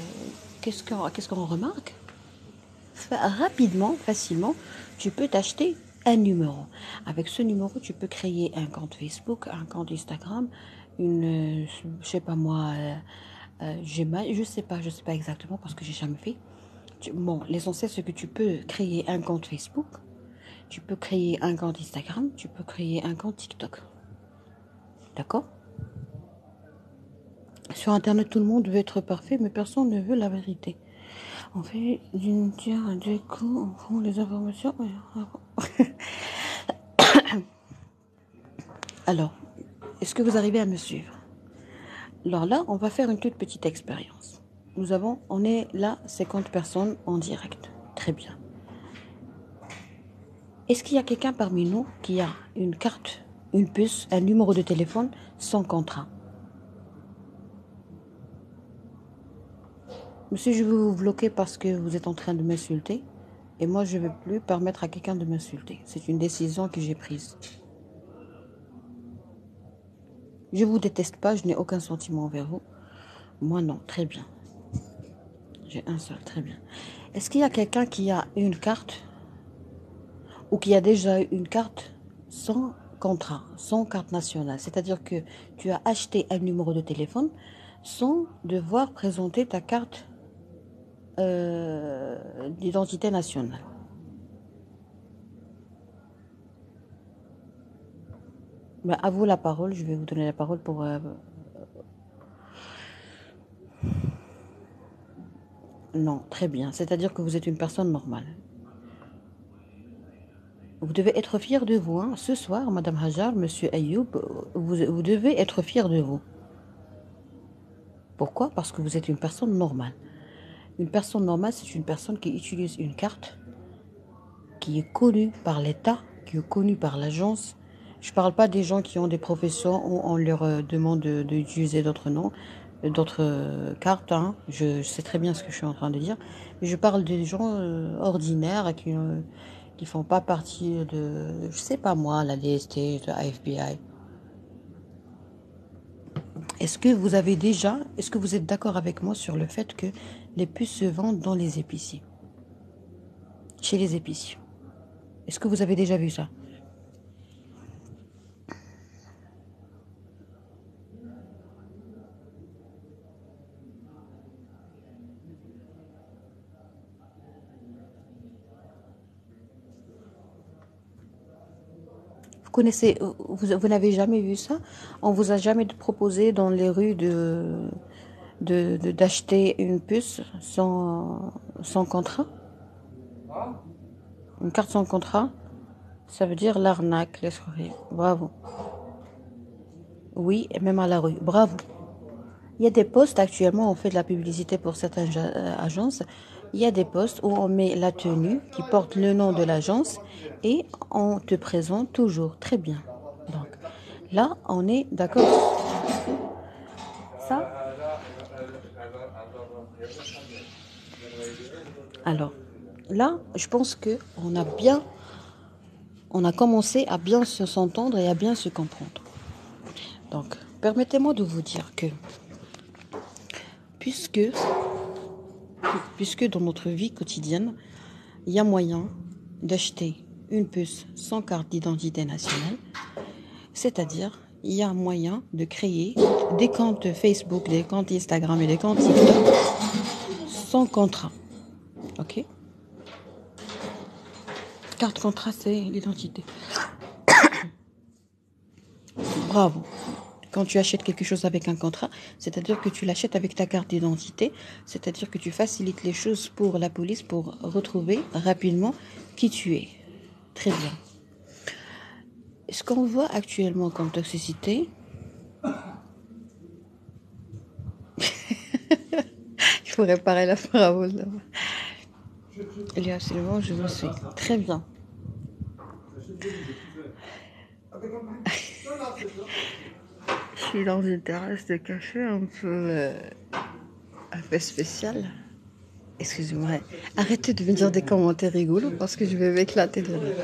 qu'est-ce qu'on remarque? Rapidement, facilement, tu peux t'acheter un numéro. Avec ce numéro, tu peux créer un compte Facebook, un compte Instagram, je sais pas moi, Gmail, je sais pas exactement parce que j'ai jamais fait. Bon, l'essentiel c'est que tu peux créer un compte Facebook, tu peux créer un compte Instagram, tu peux créer un compte TikTok. D'accord? Sur Internet, tout le monde veut être parfait, mais personne ne veut la vérité. On fait d'une tiers à deux coups, on prend les informations. Alors, est-ce que vous arrivez à me suivre? Alors là, on va faire une toute petite expérience. On est là 50 personnes en direct. Très bien. Est-ce qu'il y a quelqu'un parmi nous qui a une carte, une puce, un numéro de téléphone sans contrat? Monsieur, je vais vous bloquer parce que vous êtes en train de m'insulter. Et moi, je ne vais plus permettre à quelqu'un de m'insulter. C'est une décision que j'ai prise. Je ne vous déteste pas, je n'ai aucun sentiment envers vous. Moi, non. Très bien. J'ai un seul. Très bien. Est-ce qu'il y a quelqu'un qui a une carte ou qui a déjà une carte sans contrat, sans carte nationale? C'est-à-dire que tu as acheté un numéro de téléphone sans devoir présenter ta carte d'identité nationale. Ben, à vous la parole, je vais vous donner la parole pour... Non, très bien. C'est-à-dire que vous êtes une personne normale. Vous devez être fier de vous. Hein. Ce soir, Madame Hajar, Monsieur Ayoub, vous devez être fier de vous. Pourquoi? Parce que vous êtes une personne normale. Une personne normale, c'est une personne qui utilise une carte qui est connue par l'État, qui est connue par l'agence. Je ne parle pas des gens qui ont des professions où on leur demande d'utiliser d'autres noms, d'autres cartes. Hein. Je sais très bien ce que je suis en train de dire. Mais je parle des gens ordinaires qui font pas partie de, je sais pas moi, la DST, la FBI. Est-ce que vous êtes d'accord avec moi sur le fait que les puces se vendent dans les épiciers, chez les épiciers? Est-ce que vous avez déjà vu ça? connaissez, vous n'avez jamais vu ça? On vous a jamais proposé dans les rues d'acheter une puce sans contrat? Une carte sans contrat? Ça veut dire l'arnaque, l'escroquerie. Bravo. Oui, et même à la rue. Bravo. Il y a des postes actuellement, on fait de la publicité pour certaines agences. Il y a des postes où on met la tenue qui porte le nom de l'agence et on te présente toujours. Très bien. Donc là, on est d'accord. Ça, alors là, je pense que on a commencé à bien se s'entendre et à bien se comprendre. Donc, permettez-moi de vous dire que puisque, puisque dans notre vie quotidienne, il y a moyen d'acheter une puce sans carte d'identité nationale, c'est-à-dire il y a moyen de créer des comptes Facebook, des comptes Instagram et des comptes TikTok sans contrat. Ok? Carte contrat, c'est l'identité. Bravo. Quand tu achètes quelque chose avec un contrat, c'est-à-dire que tu l'achètes avec ta carte d'identité, c'est-à-dire que tu facilites les choses pour la police pour retrouver rapidement qui tu es. Très bien. Ce qu'on voit actuellement comme toxicité, il faut réparer la parabole là-bas. Il y a absolument, je le sais. Très bien. Je suis dans une terrasse de café un peu spéciale. Excusez-moi. Arrêtez de me dire des commentaires rigolos parce que je vais m'éclater de rire.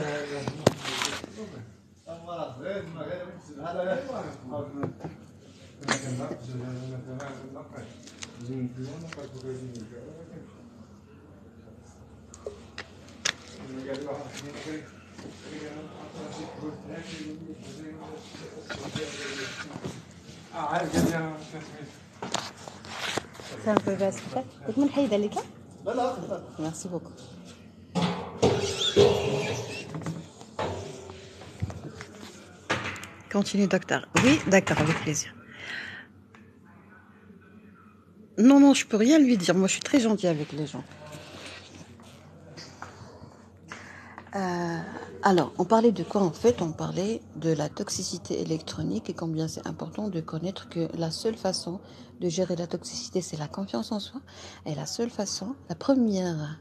C'est un peu vaste. Merci beaucoup. Continue, docteur. Oui, d'accord, avec plaisir. Non, non, je peux rien lui dire. Moi, je suis très gentille avec les gens. Alors, on parlait de quoi en fait? On parlait de la toxicité électronique et combien c'est important de connaître que la seule façon de gérer la toxicité, c'est la confiance en soi. Et la seule façon, la première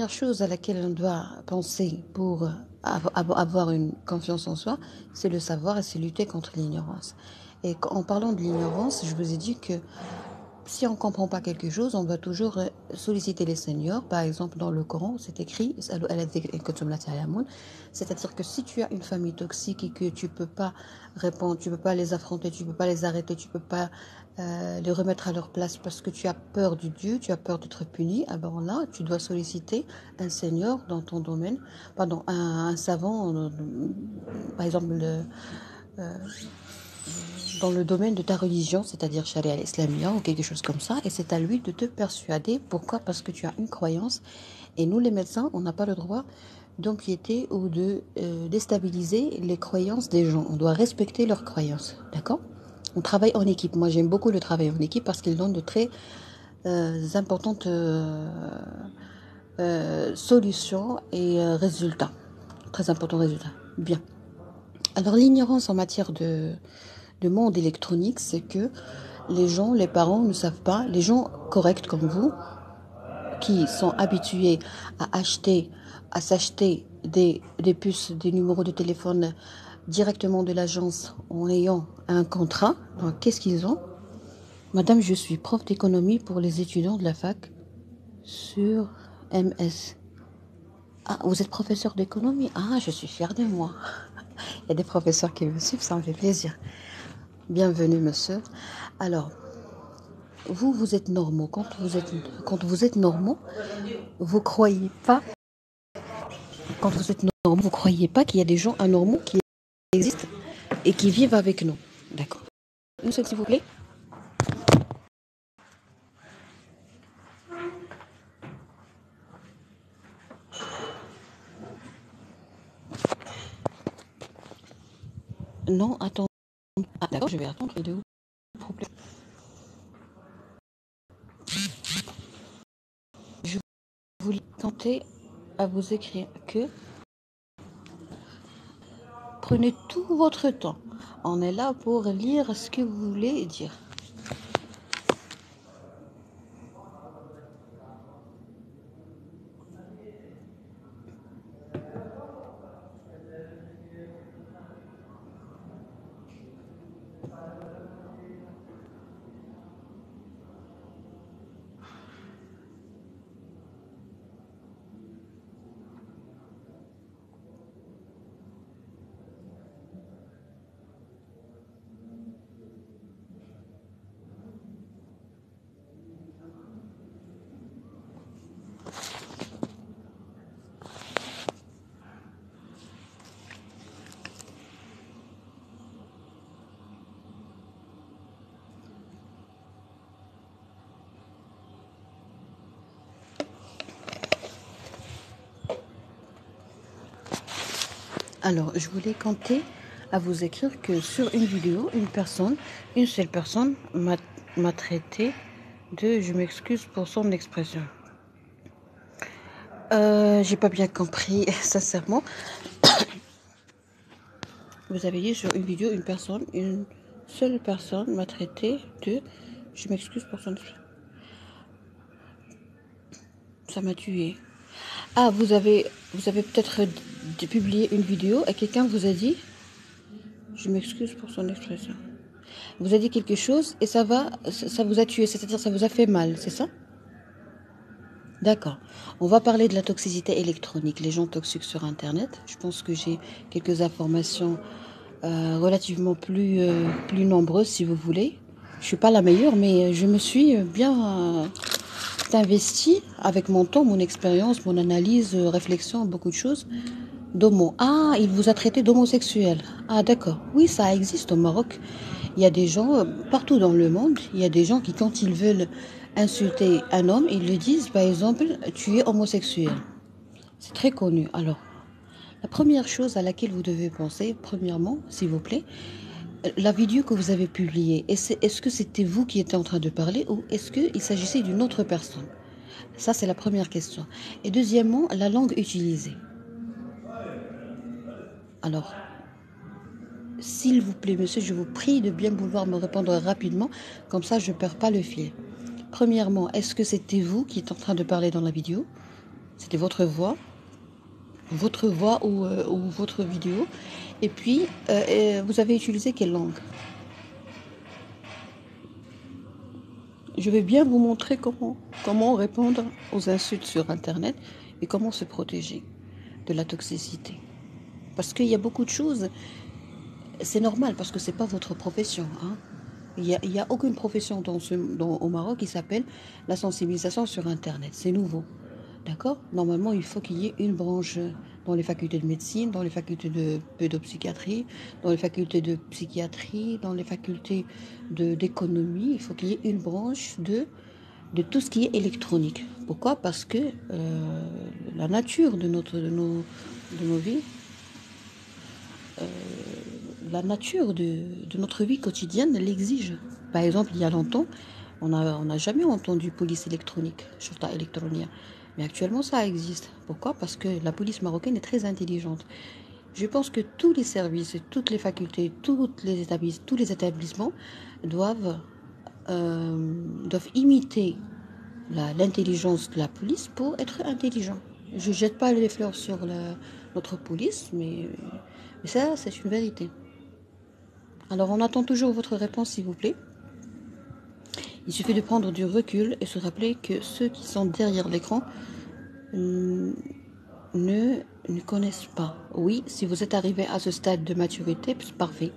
chose à laquelle on doit penser pour avoir une confiance en soi, c'est le savoir et c'est lutter contre l'ignorance. Et en parlant de l'ignorance, je vous ai dit que si on ne comprend pas quelque chose, on doit toujours solliciter les seniors. Par exemple, dans le Coran, c'est écrit, c'est-à-dire que si tu as une famille toxique et que tu peux pas répondre, tu peux pas les affronter, tu peux pas les arrêter, tu peux pas les remettre à leur place parce que tu as peur du Dieu, tu as peur d'être puni, alors là, tu dois solliciter un senior dans ton domaine, pardon, un savant, par exemple, dans le domaine de ta religion, c'est-à-dire Sharia al-Islamia ou quelque chose comme ça, et c'est à lui de te persuader. Pourquoi? Parce que tu as une croyance, et nous les médecins, on n'a pas le droit d'empiéter ou de déstabiliser les croyances des gens. On doit respecter leurs croyances, d'accord? On travaille en équipe. Moi, j'aime beaucoup le travail en équipe parce qu'il donne de très importantes solutions et résultats. Très importants résultats. Bien. Alors, l'ignorance en matière de monde électronique, c'est que les gens, les parents ne savent pas, les gens corrects comme vous, qui sont habitués à s'acheter des puces, des numéros de téléphone directement de l'agence en ayant un contrat. Donc, qu'est-ce qu'ils ont? Madame, je suis prof d'économie pour les étudiants de la fac sur MS. Ah, vous êtes professeur d'économie? Ah, je suis fière de moi. Il y a des professeurs qui me suivent, ça me fait plaisir. Bienvenue, monsieur. Alors, vous êtes normaux. Quand vous êtes normaux, vous croyez pas, quand vous êtes normaux, vous croyez pas qu'il y a des gens anormaux qui existent et qui vivent avec nous. D'accord. Une seconde, s'il vous plaît. Non, attends. Ah, d'accord, je vais attendre. Il est où le problème? Je voulais tenter à vous écrire que prenez tout votre temps. On est là pour lire ce que vous voulez dire. Alors, je voulais compter à vous écrire que sur une vidéo, une seule personne m'a traité de, je m'excuse pour son expression. J'ai pas bien compris, sincèrement. Vous avez dit sur une vidéo, une seule personne m'a traité de, je m'excuse pour son expression. Ça m'a tué. Ah, vous avez peut-être publié une vidéo et quelqu'un vous a dit, je m'excuse pour son expression. Vous a dit quelque chose et ça vous a tué, c'est-à-dire ça vous a fait mal, c'est ça? D'accord. On va parler de la toxicité électronique, les gens toxiques sur Internet. Je pense que j'ai quelques informations relativement plus nombreuses, si vous voulez. Je suis pas la meilleure, mais je me suis bien investie avec mon temps, mon expérience, mon analyse, réflexion, beaucoup de choses. D'homo. Ah, il vous a traité d'homosexuel. Ah, d'accord. Oui, ça existe au Maroc. Il y a des gens, partout dans le monde, il y a des gens qui, quand ils veulent insulter un homme, ils le disent, par exemple, tu es homosexuel. C'est très connu. Alors, la première chose à laquelle vous devez penser, premièrement, s'il vous plaît, la vidéo que vous avez publiée, est-ce que c'était vous qui étiez en train de parler ou est-ce qu'il s'agissait d'une autre personne? Ça, c'est la première question. Et deuxièmement, la langue utilisée. Alors, s'il vous plaît, monsieur, je vous prie de bien vouloir me répondre rapidement, comme ça je ne perds pas le fil. Premièrement, est-ce que c'était vous qui êtes en train de parler dans la vidéo? C'était votre voix ou votre vidéo? Et puis, vous avez utilisé quelle langue? Je vais bien vous montrer comment répondre aux insultes sur Internet et comment se protéger de la toxicité. Parce qu'il y a beaucoup de choses, c'est normal parce que c'est pas votre profession, hein. Il y a aucune profession au Maroc qui s'appelle la sensibilisation sur Internet. C'est nouveau. D'accord? Normalement, il faut qu'il y ait une branche dans les facultés de médecine, dans les facultés de pédopsychiatrie, dans les facultés de psychiatrie, dans les facultés d'économie. Il faut qu'il y ait une branche de tout ce qui est électronique. Pourquoi? Parce que la nature de nos vies, la nature de notre vie quotidienne l'exige. Par exemple, il y a longtemps, on n'a jamais entendu police électronique, shorta électronique. Mais actuellement, ça existe. Pourquoi? Parce que la police marocaine est très intelligente. Je pense que tous les services, toutes les facultés, tous les établissements doivent imiter l'intelligence de la police pour être intelligents. Je ne jette pas les fleurs sur notre police, mais ça, c'est une vérité. Alors, on attend toujours votre réponse, s'il vous plaît. Il suffit de prendre du recul et se rappeler que ceux qui sont derrière l'écran ne connaissent pas. Oui, si vous êtes arrivé à ce stade de maturité, c'est parfait.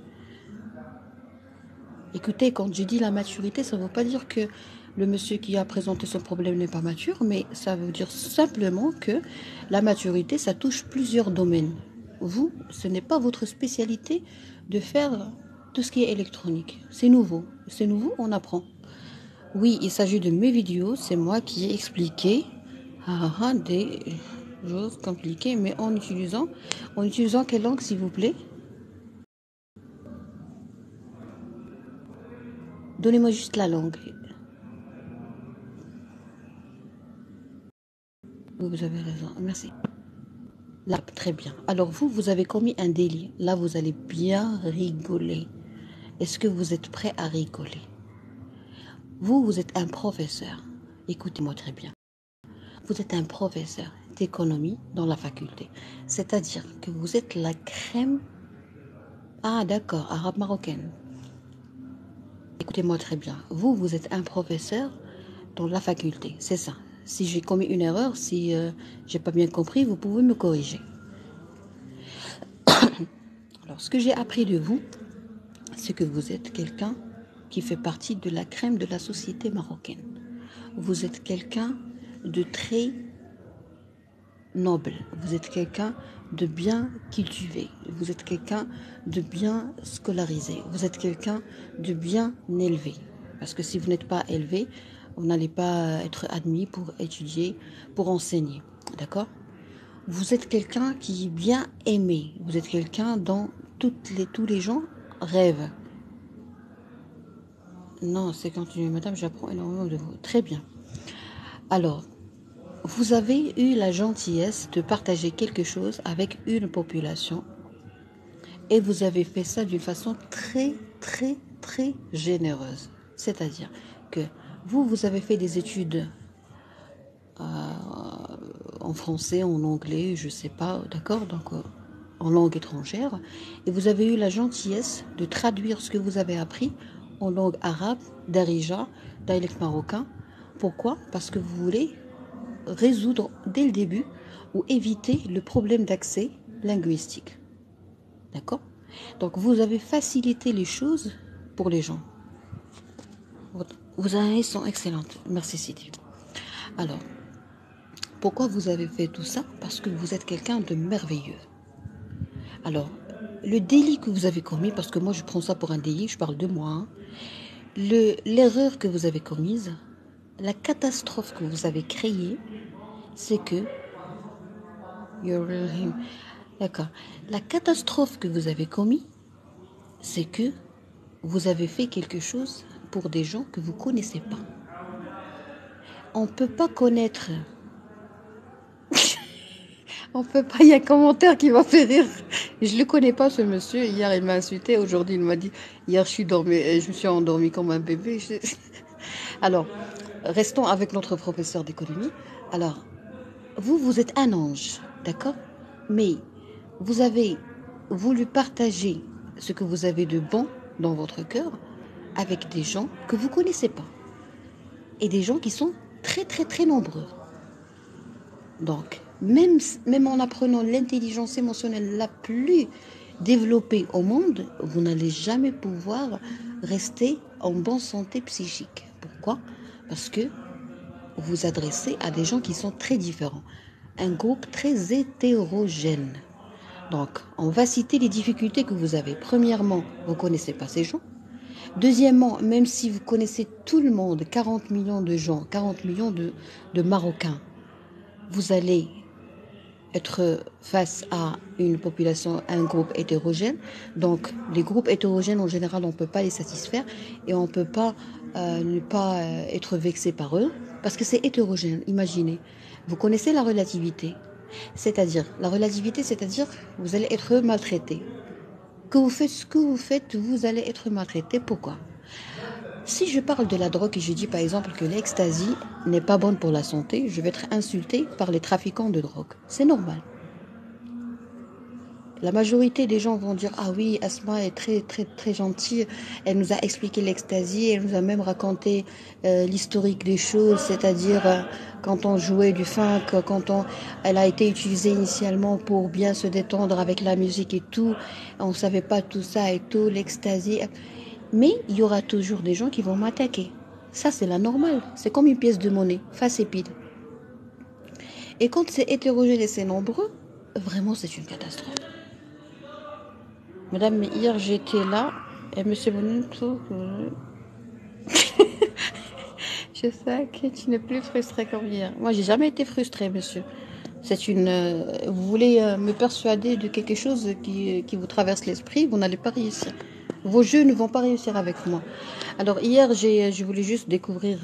Écoutez, quand je dis la maturité, ça ne veut pas dire que le monsieur qui a présenté son problème n'est pas mature, mais ça veut dire simplement que la maturité, ça touche plusieurs domaines. Vous, ce n'est pas votre spécialité de faire tout ce qui est électronique. C'est nouveau. C'est nouveau, on apprend. Oui, il s'agit de mes vidéos. C'est moi qui ai expliqué des choses compliquées, mais en utilisant quelle langue, s'il vous plaît? Donnez-moi juste la langue. Vous avez raison. Merci. Là, très bien. Alors vous avez commis un délit. Là, vous allez bien rigoler. Est-ce que vous êtes prêt à rigoler? Vous êtes un professeur. Écoutez-moi très bien. Vous êtes un professeur d'économie dans la faculté. C'est-à-dire que vous êtes la crème. Ah, d'accord, arabe marocaine. Écoutez-moi très bien. Vous êtes un professeur dans la faculté. C'est ça. Si j'ai commis une erreur, si j'ai pas bien compris, vous pouvez me corriger. Alors, ce que j'ai appris de vous, c'est que vous êtes quelqu'un qui fait partie de la crème de la société marocaine. Vous êtes quelqu'un de très noble. Vous êtes quelqu'un de bien cultivé. Vous êtes quelqu'un de bien scolarisé. Vous êtes quelqu'un de bien élevé. Parce que si vous n'êtes pas élevé, vous n'allez pas être admis pour étudier, pour enseigner. D'accord? Vous êtes quelqu'un qui est bien aimé. Vous êtes quelqu'un dont tous les gens rêvent. Non, c'est quand madame, j'apprends énormément de vous. Très bien. Alors, vous avez eu la gentillesse de partager quelque chose avec une population et vous avez fait ça d'une façon très, très, très généreuse. C'est-à-dire que vous avez fait des études en français, en anglais, je sais pas, d'accord, donc en langue étrangère, et vous avez eu la gentillesse de traduire ce que vous avez appris en langue arabe, darija, dialecte marocain. Pourquoi? Parce que vous voulez résoudre dès le début ou éviter le problème d'accès linguistique. D'accord? Donc vous avez facilité les choses pour les gens. Vos analyses sont excellentes. Merci Sidi. Alors, pourquoi vous avez fait tout ça? Parce que vous êtes quelqu'un de merveilleux. Alors, le délit que vous avez commis, parce que moi je prends ça pour un délit, je parle de moi, hein, l'erreur que vous avez commise, la catastrophe que vous avez créée, c'est que... D'accord. La catastrophe que vous avez commise, c'est que vous avez fait quelque chose pour des gens que vous ne connaissez pas. On ne peut pas connaître... On peut pas, il y a un commentaire qui m'a fait rire. Je ne le connais pas, ce monsieur. Hier, il m'a insulté. Aujourd'hui, il m'a dit, hier, je me suis endormie comme un bébé. Alors, restons avec notre professeur d'économie. Alors, vous êtes un ange, d'accord? Mais vous avez voulu partager ce que vous avez de bon dans votre cœur avec des gens que vous ne connaissez pas. Et des gens qui sont très, très, très nombreux. Donc, même en apprenant l'intelligence émotionnelle la plus développée au monde, vous n'allez jamais pouvoir rester en bonne santé psychique. Pourquoi? Parce que vous vous adressez à des gens qui sont très différents. Un groupe très hétérogène. Donc, on va citer les difficultés que vous avez. Premièrement, vous ne connaissez pas ces gens. Deuxièmement, même si vous connaissez tout le monde, 40 millions de gens, 40 millions de Marocains, vous allez être face à une population, un groupe hétérogène. Donc, les groupes hétérogènes, en général, on ne peut pas les satisfaire et on ne peut pas ne pas être vexé par eux parce que c'est hétérogène. Imaginez, vous connaissez la relativité. La relativité, c'est-à-dire, vous allez être maltraité. Que vous faites ce que vous faites, vous allez être maltraité. Pourquoi? Si je parle de la drogue et je dis par exemple que l'ecstasy n'est pas bonne pour la santé, je vais être insulté par les trafiquants de drogue. C'est normal. La majorité des gens vont dire « Ah oui, Asma est très, très, très gentille. Elle nous a expliqué l'ecstasy. Elle nous a même raconté l'historique des choses, c'est-à-dire quand on jouait du funk, elle a été utilisée initialement pour bien se détendre avec la musique et tout. On ne savait pas tout ça et tout, l'ecstasy. Mais il y aura toujours des gens qui vont m'attaquer. Ça, c'est la normale. C'est comme une pièce de monnaie, face et pile. Et quand c'est hétérogène et c'est nombreux, vraiment, c'est une catastrophe. Madame, hier j'étais là et monsieur Bonito, je sais que tu n'es plus frustré comme hier. Moi, j'ai jamais été frustrée, monsieur. Vous voulez me persuader de quelque chose qui vous traverse l'esprit, vous n'allez pas réussir. Vos jeux ne vont pas réussir avec moi. Alors hier, je voulais juste découvrir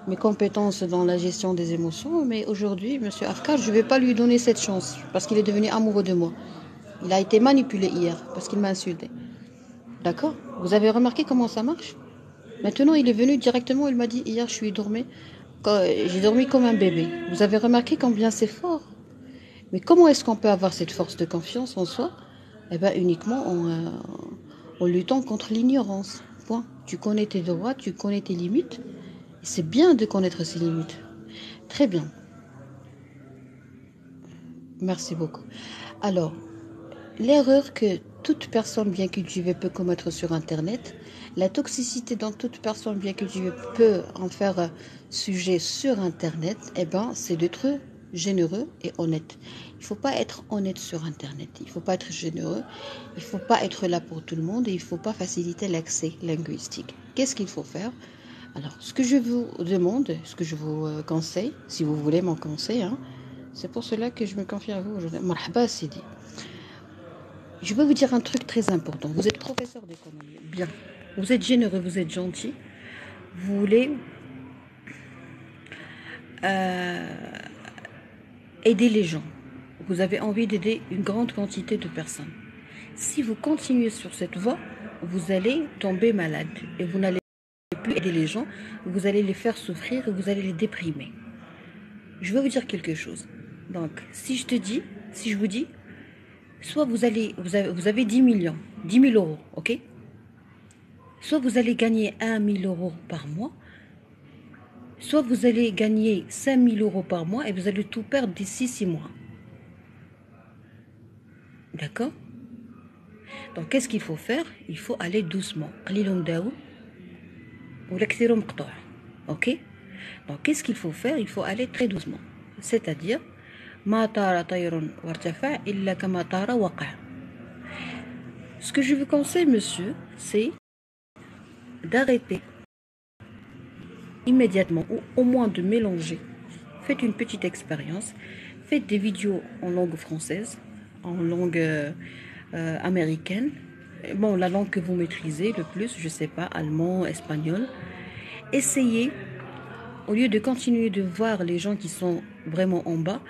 mes compétences dans la gestion des émotions, mais aujourd'hui, Monsieur Afkar, je ne vais pas lui donner cette chance parce qu'il est devenu amoureux de moi. Il a été manipulé hier parce qu'il m'a insulté. D'accord? Vous avez remarqué comment ça marche? Maintenant, il est venu directement, il m'a dit hier, je suis dormi, j'ai dormi comme un bébé. Vous avez remarqué combien c'est fort? Mais comment est-ce qu'on peut avoir cette force de confiance en soi? Eh bien, uniquement en luttant contre l'ignorance. Point. Tu connais tes droits, tu connais tes limites. C'est bien de connaître ses limites. Très bien. Merci beaucoup. Alors, l'erreur que toute personne bien cultivée peut commettre sur Internet, la toxicité dont toute personne bien cultivée peut en faire sujet sur Internet, eh ben, c'est d'être généreux et honnête. Il ne faut pas être honnête sur Internet. Il ne faut pas être généreux. Il ne faut pas être là pour tout le monde et il ne faut pas faciliter l'accès linguistique. Qu'est-ce qu'il faut faire? Alors, ce que je vous demande, ce que je vous conseille, si vous voulez mon conseil, hein, c'est pour cela que je me confie à vous aujourd'hui. Marhaba Sidi. Je veux vous dire un truc très important. Vous êtes professeur d'économie. Bien. Vous êtes généreux, vous êtes gentil. Vous voulez aider les gens. Vous avez envie d'aider une grande quantité de personnes. Si vous continuez sur cette voie, vous allez tomber malade et vous n'allez plus aider les gens. Vous allez les faire souffrir et vous allez les déprimer. Je veux vous dire quelque chose. Donc, si je vous dis, soit vous avez 10 millions, 10 000 euros, ok? Soit vous allez gagner 1 000 euros par mois, soit vous allez gagner 5 000 euros par mois et vous allez tout perdre d'ici 6 mois. D'accord? Donc, qu'est-ce qu'il faut faire? Il faut aller doucement. Ok? Donc, qu'est-ce qu'il faut faire? Il faut aller très doucement. C'est-à-dire, ce que je vous conseille, monsieur, c'est d'arrêter immédiatement ou au moins de mélanger. Faites une petite expérience. Faites des vidéos en langue française, en langue américaine. Bon, la langue que vous maîtrisez le plus, je sais pas, allemand, espagnol. Essayez, au lieu de continuer de voir les gens qui sont vraiment en bas,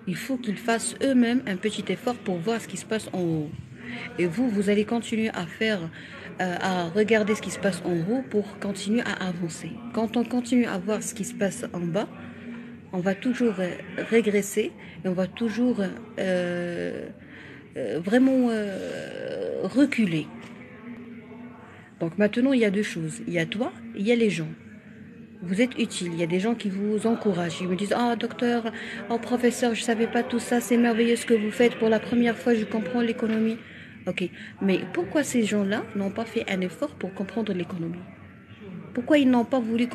il faut qu'ils fassent eux-mêmes un petit effort pour voir ce qui se passe en haut. Et vous allez continuer à faire, à regarder ce qui se passe en haut pour continuer à avancer. Quand on continue à voir ce qui se passe en bas, on va toujours régresser et on va toujours vraiment reculer. Donc maintenant, il y a deux choses. Il y a toi, il y a les gens. Vous êtes utile. Il y a des gens qui vous encouragent. Ils me disent, ah docteur, oh professeur, je ne savais pas tout ça, c'est merveilleux ce que vous faites. Pour la première fois, je comprends l'économie. Ok, mais pourquoi ces gens-là n'ont pas fait un effort pour comprendre l'économie? Pourquoi ils n'ont pas voulu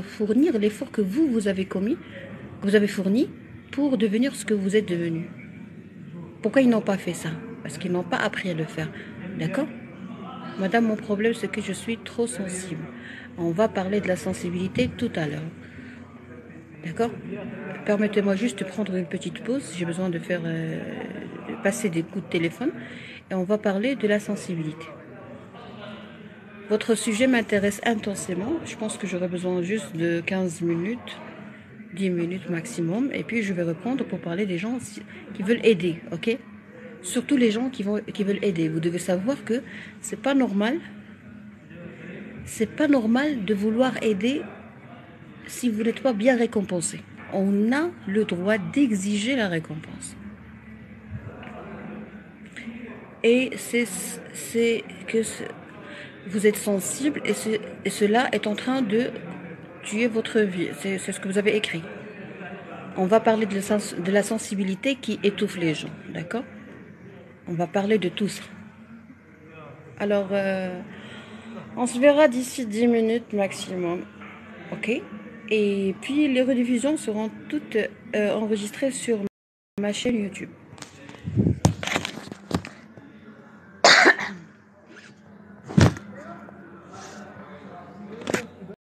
fournir l'effort que vous avez commis, vous avez fourni pour devenir ce que vous êtes devenu? Pourquoi ils n'ont pas fait ça? Parce qu'ils n'ont pas appris à le faire. D'accord? Madame, mon problème, c'est que je suis trop sensible. On va parler de la sensibilité tout à l'heure. D'accord? Permettez-moi juste de prendre une petite pause. J'ai besoin de faire passer des coups de téléphone. Et on va parler de la sensibilité. Votre sujet m'intéresse intensément. Je pense que j'aurai besoin juste de 15 minutes, 10 minutes maximum. Et puis je vais reprendre pour parler des gens qui veulent aider. Ok? Surtout les gens qui veulent aider. Vous devez savoir que c'est pas normal. C'est pas normal de vouloir aider si vous n'êtes pas bien récompensé. On a le droit d'exiger la récompense. Et c'est que vous êtes sensible et cela est en train de tuer votre vie. C'est ce que vous avez écrit. On va parler de la sensibilité qui étouffe les gens. D'accord? On va parler de tout ça. Alors, on se verra d'ici 10 minutes maximum. Ok? Et puis, les rediffusions seront toutes enregistrées sur ma chaîne YouTube.